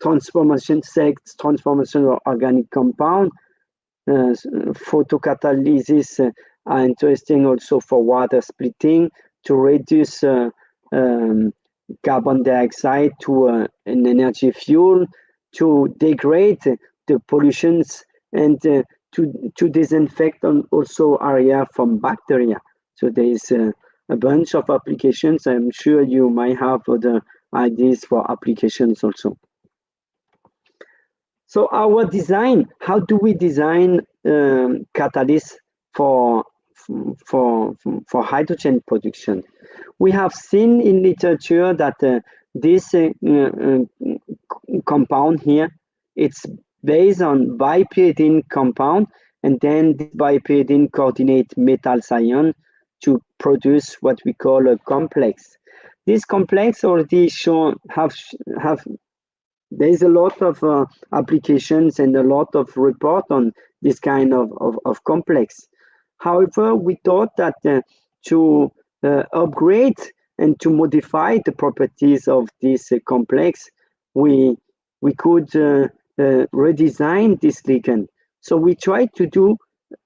transformation of organic compound. Photocatalysis are interesting also for water splitting to reduce carbon dioxide to an energy fuel, to degrade the pollutions, and to disinfect also area from bacteria. So there is a bunch of applications. I'm sure you might have other ideas for applications also. So our design, how do we design catalysts for hydrogen production? We have seen in literature that this compound here, it's based on bipyridine compound, and then this bipyridine coordinate metals ion to produce what we call a complex. This complex already there's a lot of applications and a lot of report on this kind of complex. However, we thought that to upgrade and to modify the properties of this complex, we could redesign this ligand. So we tried to do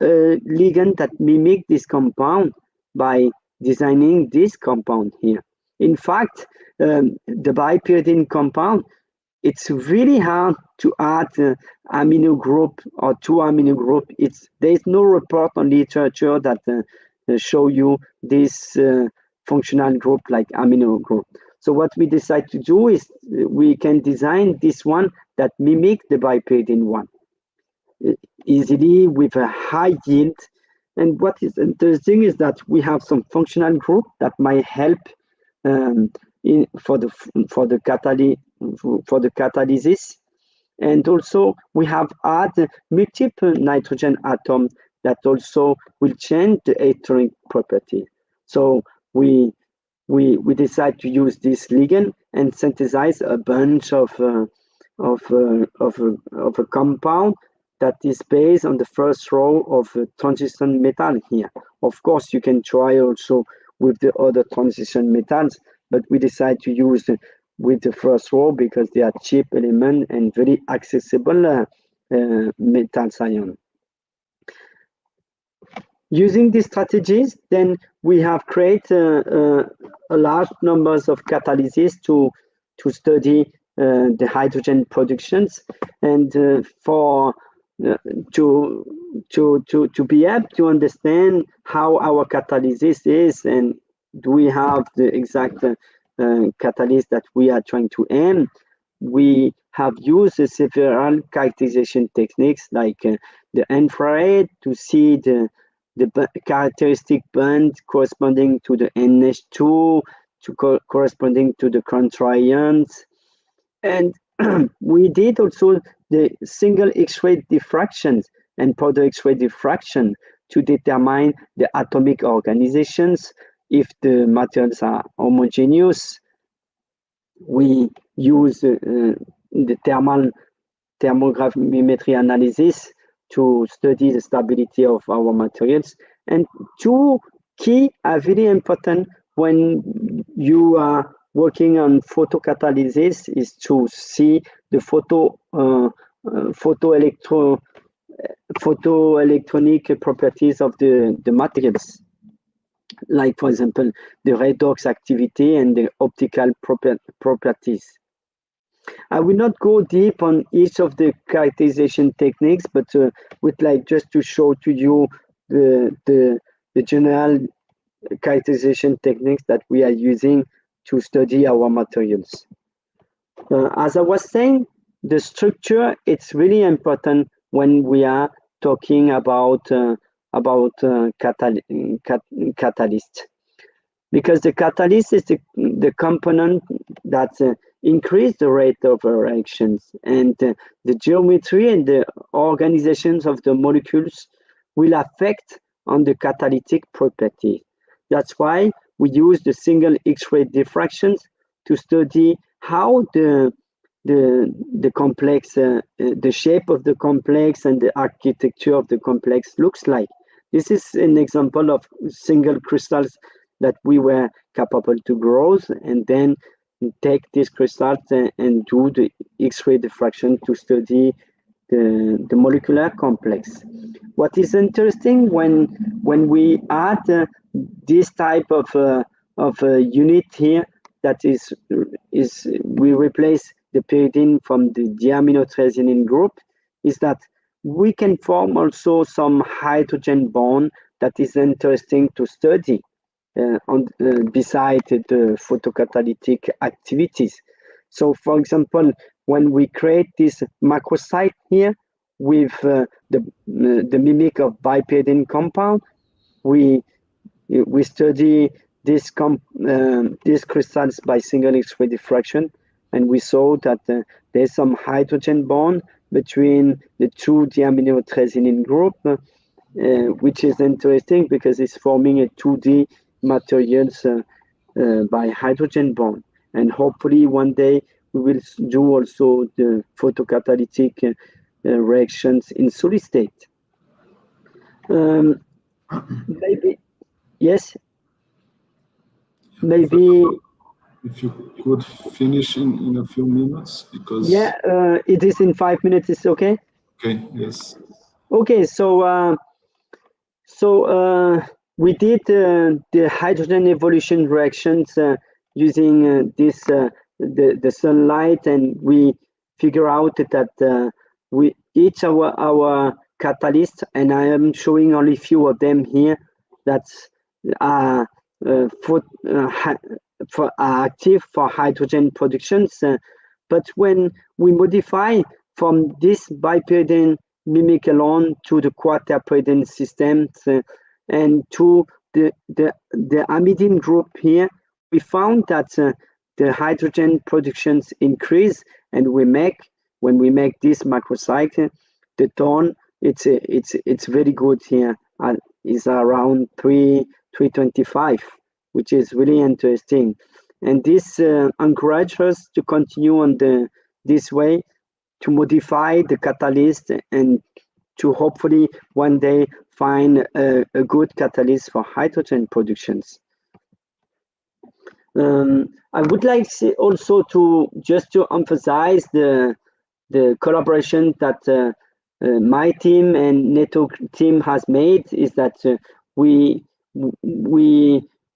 a ligand that mimic this compound by designing this compound here. In fact, the bipyridine compound, it's really hard to add amino group or two amino group. There's no report on literature that show you this functional group like amino group. So what we decide to do is we can design this one that mimic the bipyridine one easily with a high yield. And what is interesting is that we have some functional group that might help for the catalysis, and also we have added multiple nitrogen atoms that also will change the electronic property. So we decide to use this ligand and synthesize a bunch of a compound that is based on the first row of transition metal here. Of course, you can try also with the other transition metals, but we decide to use with the first row because they are cheap element and very accessible metal ion. Using these strategies, then we have created a large numbers of catalysis to study the hydrogen productions, and to be able to understand how our catalysis is, and do we have the exact catalyst that we are trying to aim. We have used several characterization techniques like the infrared to see the characteristic band corresponding to the NH2, corresponding to the contrarians. And we did also the single X-ray diffractions and powder X-ray diffraction to determine the atomic organizations. If the materials are homogeneous, we use the thermogrammetry analysis to study the stability of our materials. And two key are very important when you are working on photocatalysis is to see the photoelectronic properties of the materials, like for example the redox activity and the optical properties. I will not go deep on each of the characterization techniques, but would like just to show to you the general characterization techniques that we are using to study our materials. As I was saying, the structure, it's really important when we are talking about catalyst, because the catalyst is the component that increase the rate of reactions, and the geometry and the organizations of the molecules will affect on the catalytic property. That's why we use the single X-ray diffractions to study how the complex, the shape of the complex and the architecture of the complex looks like. This is an example of single crystals that we were capable to grow, and then take these crystals and do the X-ray diffraction to study the molecular complex. What is interesting when we add this type of unit here, that is we replace the pyridine from the diaminothreonine group, is that we can form also some hydrogen bond that is interesting to study beside the photocatalytic activities. So for example, when we create this macrosite here with the mimic of bipyridine compound, we study these crystals by single X-ray diffraction, and we saw that there's some hydrogen bond between the two diaminothreonine group, which is interesting because it's forming a 2D materials by hydrogen bond. And hopefully one day we will do also the photocatalytic reactions in solid state. Maybe, yes? Maybe if you could finish in a few minutes, because it is in 5 minutes. Is okay? Okay. Yes. Okay. So we did the hydrogen evolution reactions using the sunlight, and we figure out that we each our catalyst, and I am showing only few of them here that are active for hydrogen productions. But when we modify from this bipyridine mimic alone to the quadrupyridine systems and to the amidine group here, we found that the hydrogen productions increase, and when we make this macrocycle, the tone it's very good here. Is around 325, which is really interesting, and this encourages us to continue on this way to modify the catalyst and to hopefully one day find a good catalyst for hydrogen productions. I would like also to emphasize the collaboration that my team and NATO team has made, is that we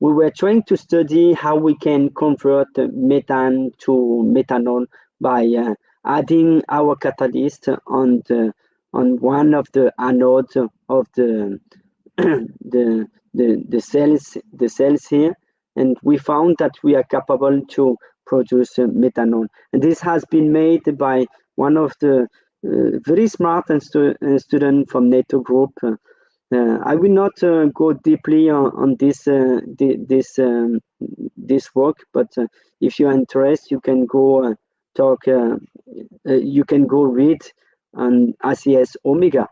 were trying to study how we can convert methane to methanol by adding our catalyst on one of the anodes of the cells here, and we found that we are capable to produce methanol. And this has been made by one of the very smart student from NATO group. I will not go deeply on this work, but if you're interested, you can go talk. You can go read on ACS Omega.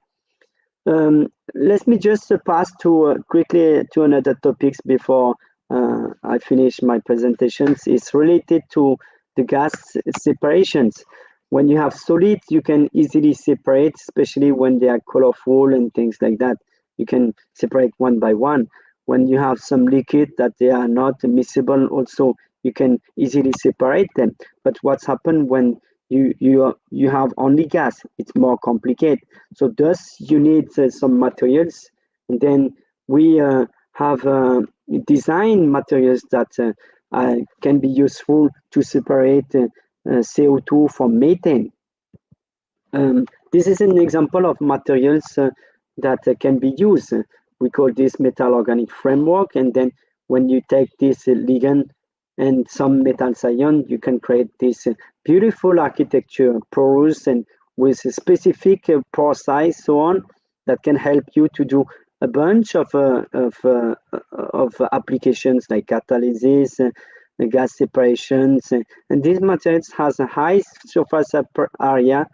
Let me just pass to quickly to another topics before I finish my presentations. It's related to the gas separations. When you have solids, you can easily separate, especially when they are colorful and things like that. You can separate one by one. When you have some liquid that they are not miscible, also you can easily separate them. But what's happened when you have only gas? It's more complicated. So thus you need some materials, and then we have designed materials that can be useful to separate CO2 from methane. This is an example of materials that can be used. We call this metal organic framework, and then when you take this ligand and some metal ion, you can create this beautiful architecture, porous and with a specific pore size, so on, that can help you to do a bunch of applications like catalysis, gas separations, and these materials has a high surface area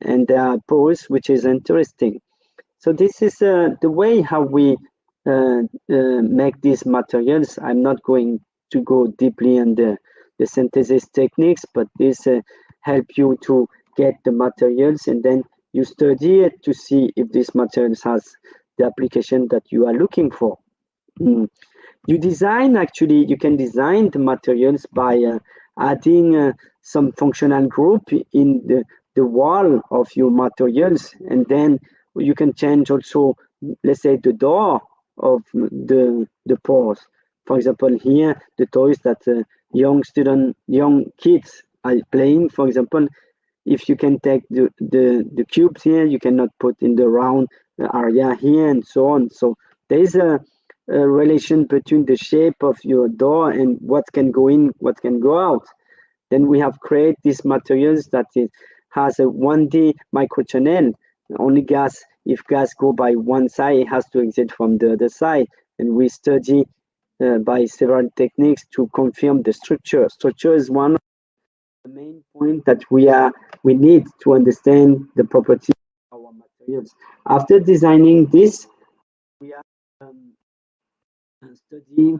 and they are porous, which is interesting. So this is the way how we make these materials. I'm not going to go deeply on the synthesis techniques, but this help you to get the materials, and then you study it to see if this materials has the application that you are looking for. You can design the materials by adding some functional group in the wall of your materials, and then you can change also, let's say, the door of the pores. For example, here the toys that young kids are playing, for example, if you can take the cubes here, you cannot put in the round area here, and so on. So there is a relation between the shape of your door and what can go in, what can go out. Then we have created these materials that it has a 1D microchannel. Only gas, if gas go by one side, it has to exit from the other side. And we study by several techniques to confirm the structure. Structure is one of the main points that we need to understand the properties of our materials. After designing this, we are studying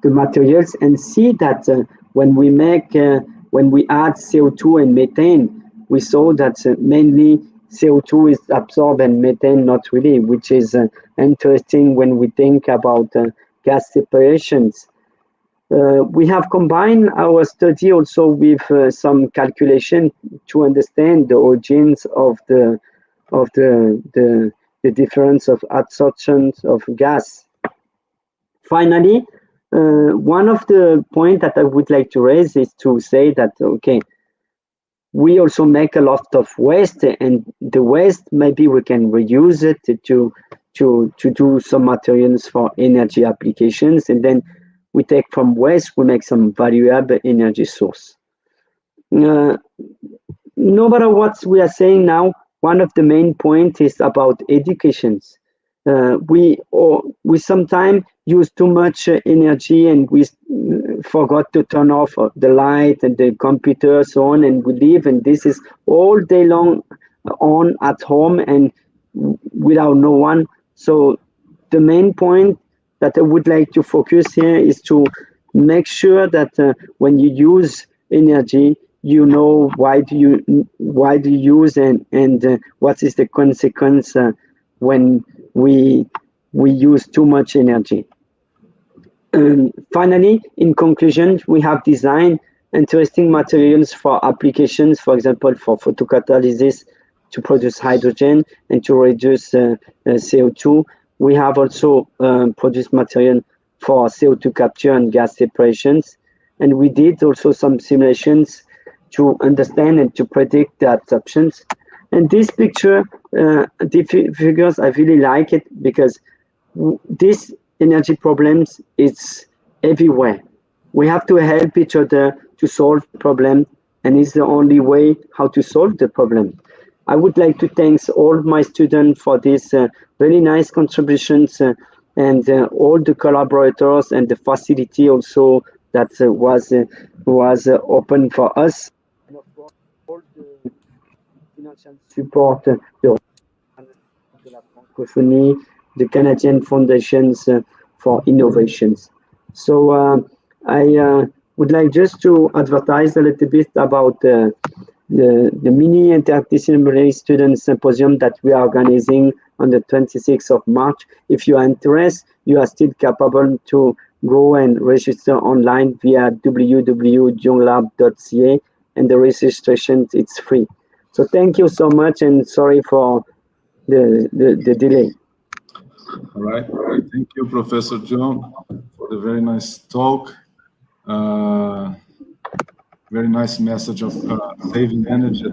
the materials and see that when we add CO2 and methane, we saw that mainly CO2 is absorbed and methane not really, which is interesting when we think about gas separations. We have combined our study also with some calculation to understand the origins of the difference of absorption of gas. Finally, one of the points that I would like to raise is to say that, okay, we also make a lot of waste, and the waste, maybe we can reuse it to do some materials for energy applications, and then we take from waste, we make some valuable energy source. No matter what we are saying now, one of the main points is about educations. We sometimes use too much energy, and we forgot to turn off the light and the computer, so on, and we live, and this is all day long on at home and without no one. So the main point that I would like to focus here is to make sure that when you use energy, you know why do you use, and what is the consequence when we use too much energy. Finally, in conclusion, we have designed interesting materials for applications, for example, for photocatalysis to produce hydrogen and to reduce CO2. We have also produced material for CO2 capture and gas separations. And we did also some simulations to understand and to predict the absorptions. And this picture, the figures, I really like it because this energy problems, it's everywhere. We have to help each other to solve the problem, and it's the only way how to solve the problem. I would like to thank all my students for these very nice contributions and all the collaborators and the facility also that was open for us. And of course, all the financial support, the La Francophonie, the Canadian Foundations for Innovations. So I would like just to advertise a little bit about the mini interdisciplinary student symposium that we are organizing on the 26th of March. If you are interested, you are still capable to go and register online via www.duonglab.ca, and the registration, it's free. So thank you so much, and sorry for the delay. All right. Thank you, Professor John, for the very nice talk. Very nice message of saving energy.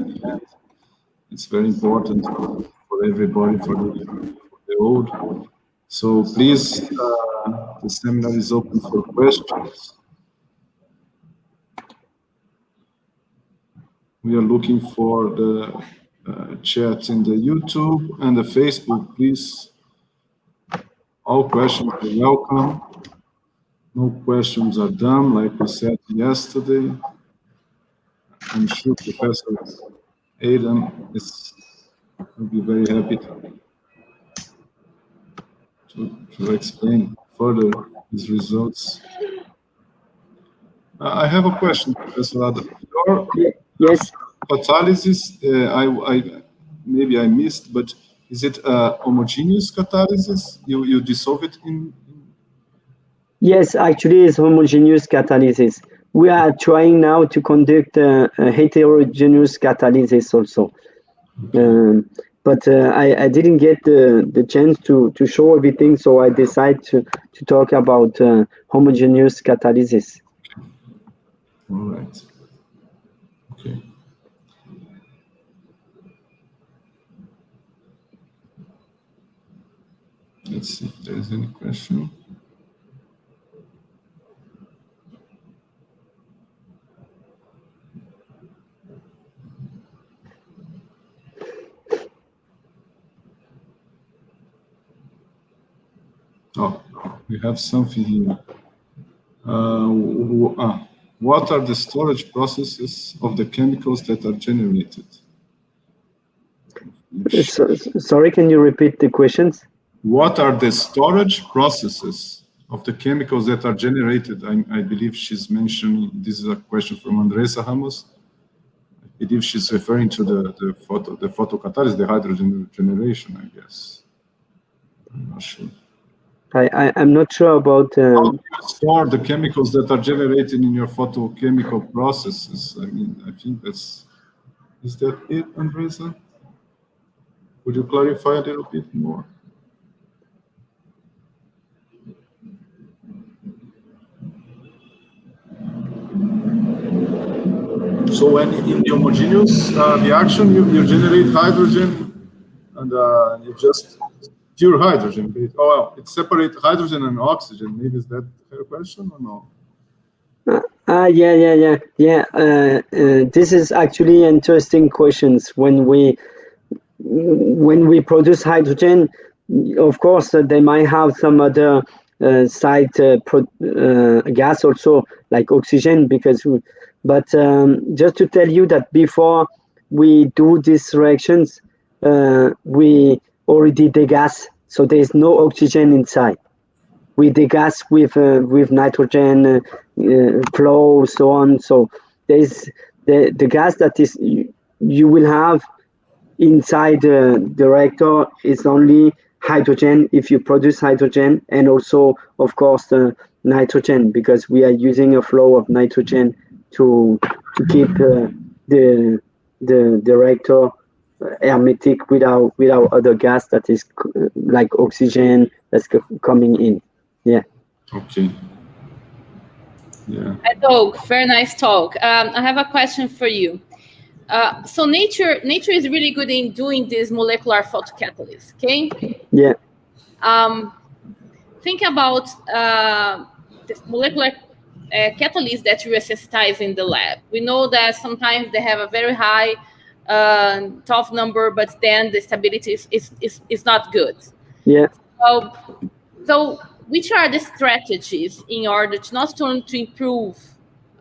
It's very important for everybody, for the old. So please, the seminar is open for questions. We are looking for the chat in the YouTube and the Facebook, please. All questions are welcome. No questions are done, like we said yesterday. I'm sure Professor Adam will be very happy to explain further his results. I have a question, Professor Adam. Yes. Catalysis, maybe I missed, but is it homogeneous catalysis? You dissolve it in? Yes, actually, it's homogeneous catalysis. We are trying now to conduct a heterogeneous catalysis also. But I didn't get the chance to show everything, so I decided to talk about homogeneous catalysis. All right. Okay. Let's see if there is any question. Oh, we have something here. What are the storage processes of the chemicals that are generated? Sorry, can you repeat the questions? What are the storage processes of the chemicals that are generated? I believe she's mentioning, this is a question from Andressa Ramos. I believe she's referring to the photocatalysis, the hydrogen generation, I guess. I'm not sure. I'm not sure about... How do you store the chemicals that are generated in your photochemical processes? I mean, I think that's... Is that it, Andressa? Would you clarify a little bit more? So when in the homogeneous reaction, you generate hydrogen, and you just pure hydrogen. Oh, well, it separates hydrogen and oxygen. Maybe is that a question or no? Yeah. This is actually interesting questions. When we produce hydrogen, of course, they might have some other side gas also, like oxygen, but just to tell you that before we do these reactions, we already degas, so there is no oxygen inside. We degas with nitrogen flow, so on. So there is the gas that is you will have inside the reactor is only hydrogen if you produce hydrogen, and also of course nitrogen, because we are using a flow of nitrogen to keep the reactor hermetic without other gas that is like oxygen that's coming in. Yeah. Okay. Yeah. Doug, very nice talk. I have a question for you. So nature is really good in doing this molecular photocatalysts, okay? Yeah. Think about the molecular catalysts that you sensitize in the lab. We know that sometimes they have a very high tough number, but then the stability is not good. Yeah. So which are the strategies in order to not only to improve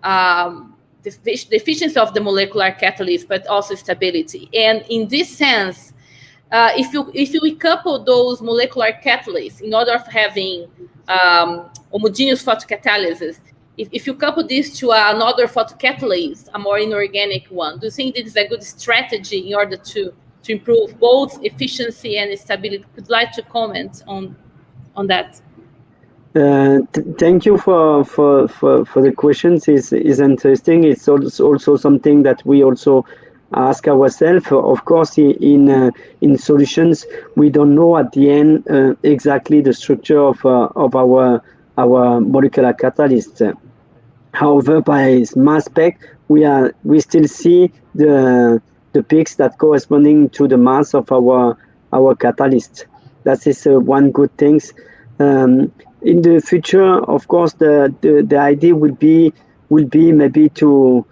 the efficiency of the molecular catalyst, but also stability? And in this sense, if we couple those molecular catalysts in order of having homogeneous photocatalysis, if you couple this to another photocatalyst, a more inorganic one, do you think this is a good strategy in order to improve both efficiency and stability? Would you like to comment on that? Thank you for the questions. Is interesting. It's also something that we also ask ourselves. Of course, in solutions, we don't know at the end exactly the structure of our molecular catalyst. However, by mass spec, we still see the peaks that corresponding to the mass of our catalyst. That is one good thing. In the future, of course, the idea will be maybe to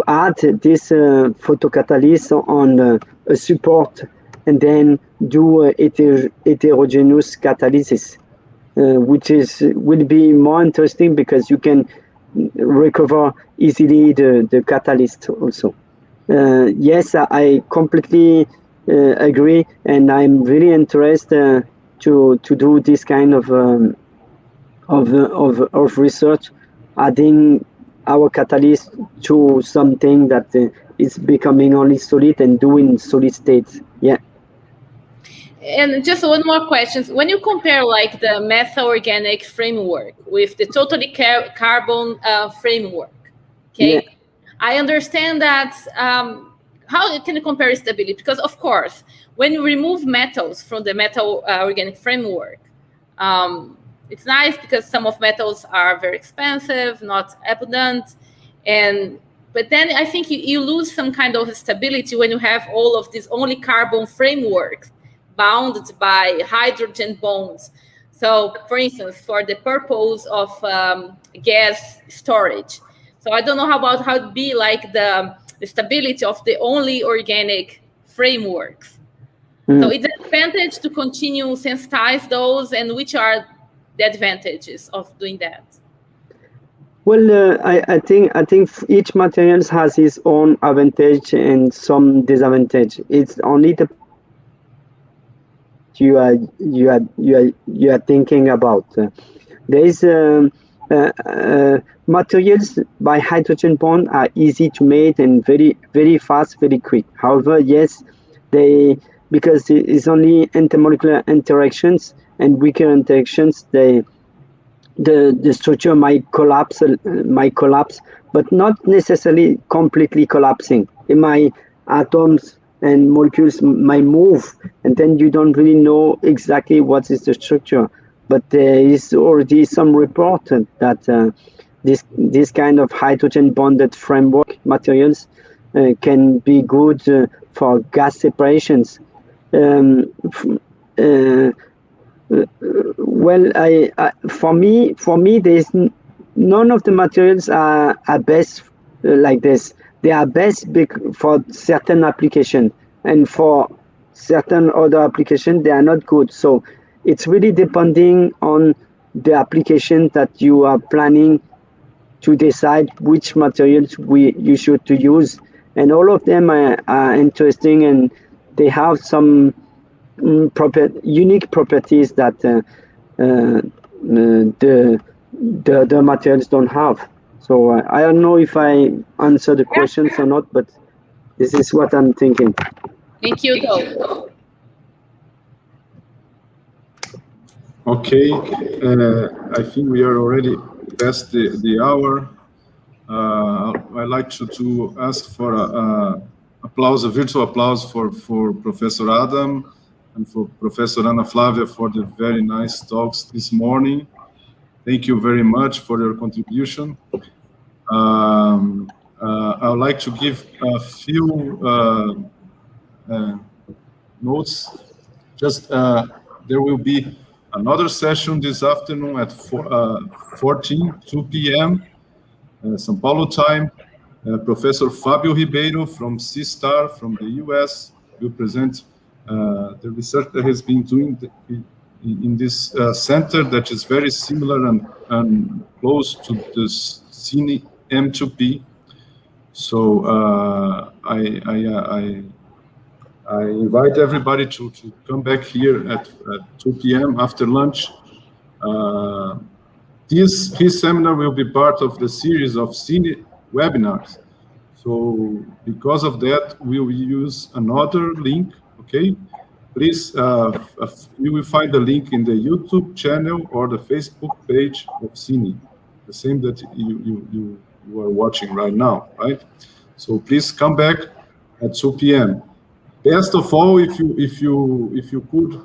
add this photocatalyst on a support, and then do heterogeneous catalysis, which will be more interesting because you can recover easily the catalyst also. Yes, I completely agree, and I'm really interested to do this kind of research, adding our catalyst to something that is becoming only solid and doing solid states. Yeah. And just one more question. When you compare like the methyl organic framework with the totally carbon framework, okay, yeah. I understand that how can you compare stability? Because of course, when you remove metals from the metal organic framework, it's nice because some of metals are very expensive, not abundant, but then I think you lose some kind of stability when you have all of these only carbon frameworks bounded by hydrogen bonds. So, for instance, for the purpose of gas storage. So I don't know how it'd be like the stability of the only organic frameworks. So it's an advantage to continue sensitize those, and which are the advantages of doing that? Well, I think each material has its own advantage and some disadvantage. It's only the you are thinking about. There is materials by hydrogen bond are easy to make and very, very fast, very quick. However, yes, because it's only intermolecular interactions and weaker interactions, the structure might collapse, but not necessarily completely collapsing. It might atoms and molecules might move, and then you don't really know exactly what is the structure. But there is already some report that this kind of hydrogen bonded framework materials can be good for gas separations. Well, for me, there's none of the materials are best like this. They are best for certain application, and for certain other application, they are not good. So it's really depending on the application that you are planning to decide which materials you should to use. And all of them are interesting, and they have some unique properties that the materials don't have. So I don't know if I answer the questions or not, but this is what I'm thinking. Thank you, Doug. Okay, I think we are already past the hour. I'd like to ask for a virtual applause for Professor Adam and for Professor Ana Flavia for the very nice talks this morning. Thank you very much for your contribution. I would like to give a few notes. Just there will be another session this afternoon at 2 p.m. São Paulo time. Professor Fábio Ribeiro from C-STAR from the US will present the research that has been doing in this center that is very similar and close to the CINE-M2P. So I invite everybody to come back here at 2 p.m. after lunch. His seminar will be part of the series of CINE webinars. So because of that, we will use another link, okay? Please, you will find the link in the YouTube channel or the Facebook page of CINE, the same that you are watching right now, right? So please come back at 2 p.m. Best of all, if you could,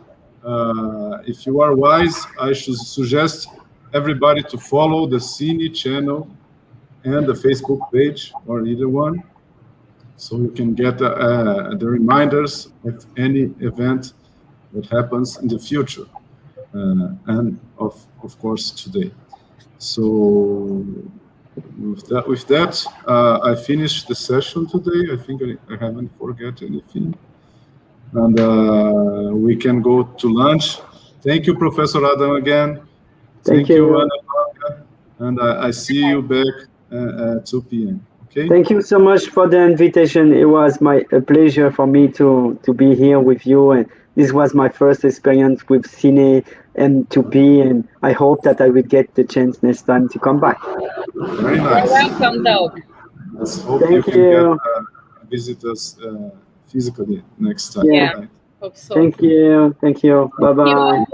if you are wise, I should suggest everybody to follow the CINE channel and the Facebook page, or either one, so you can get the reminders of any event that happens in the future, and of course today. So with that, I finished the session today. I think I haven't forgot anything, and we can go to lunch. Thank you, Professor Adam, again. Thank you. Ana, and I see you back at 2 p.m. Okay. Thank you so much for the invitation. It was a pleasure for me to be here with you, and this was my first experience with CINE-M2P, and I hope that I will get the chance next time to come back. Very nice. You're welcome, Doug. Let's hope you can visit us physically next time. Yeah, right? hope so. Thank you. Bye-bye.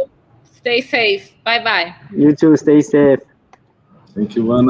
Stay safe. Bye-bye. You too, stay safe. Thank you, Ana.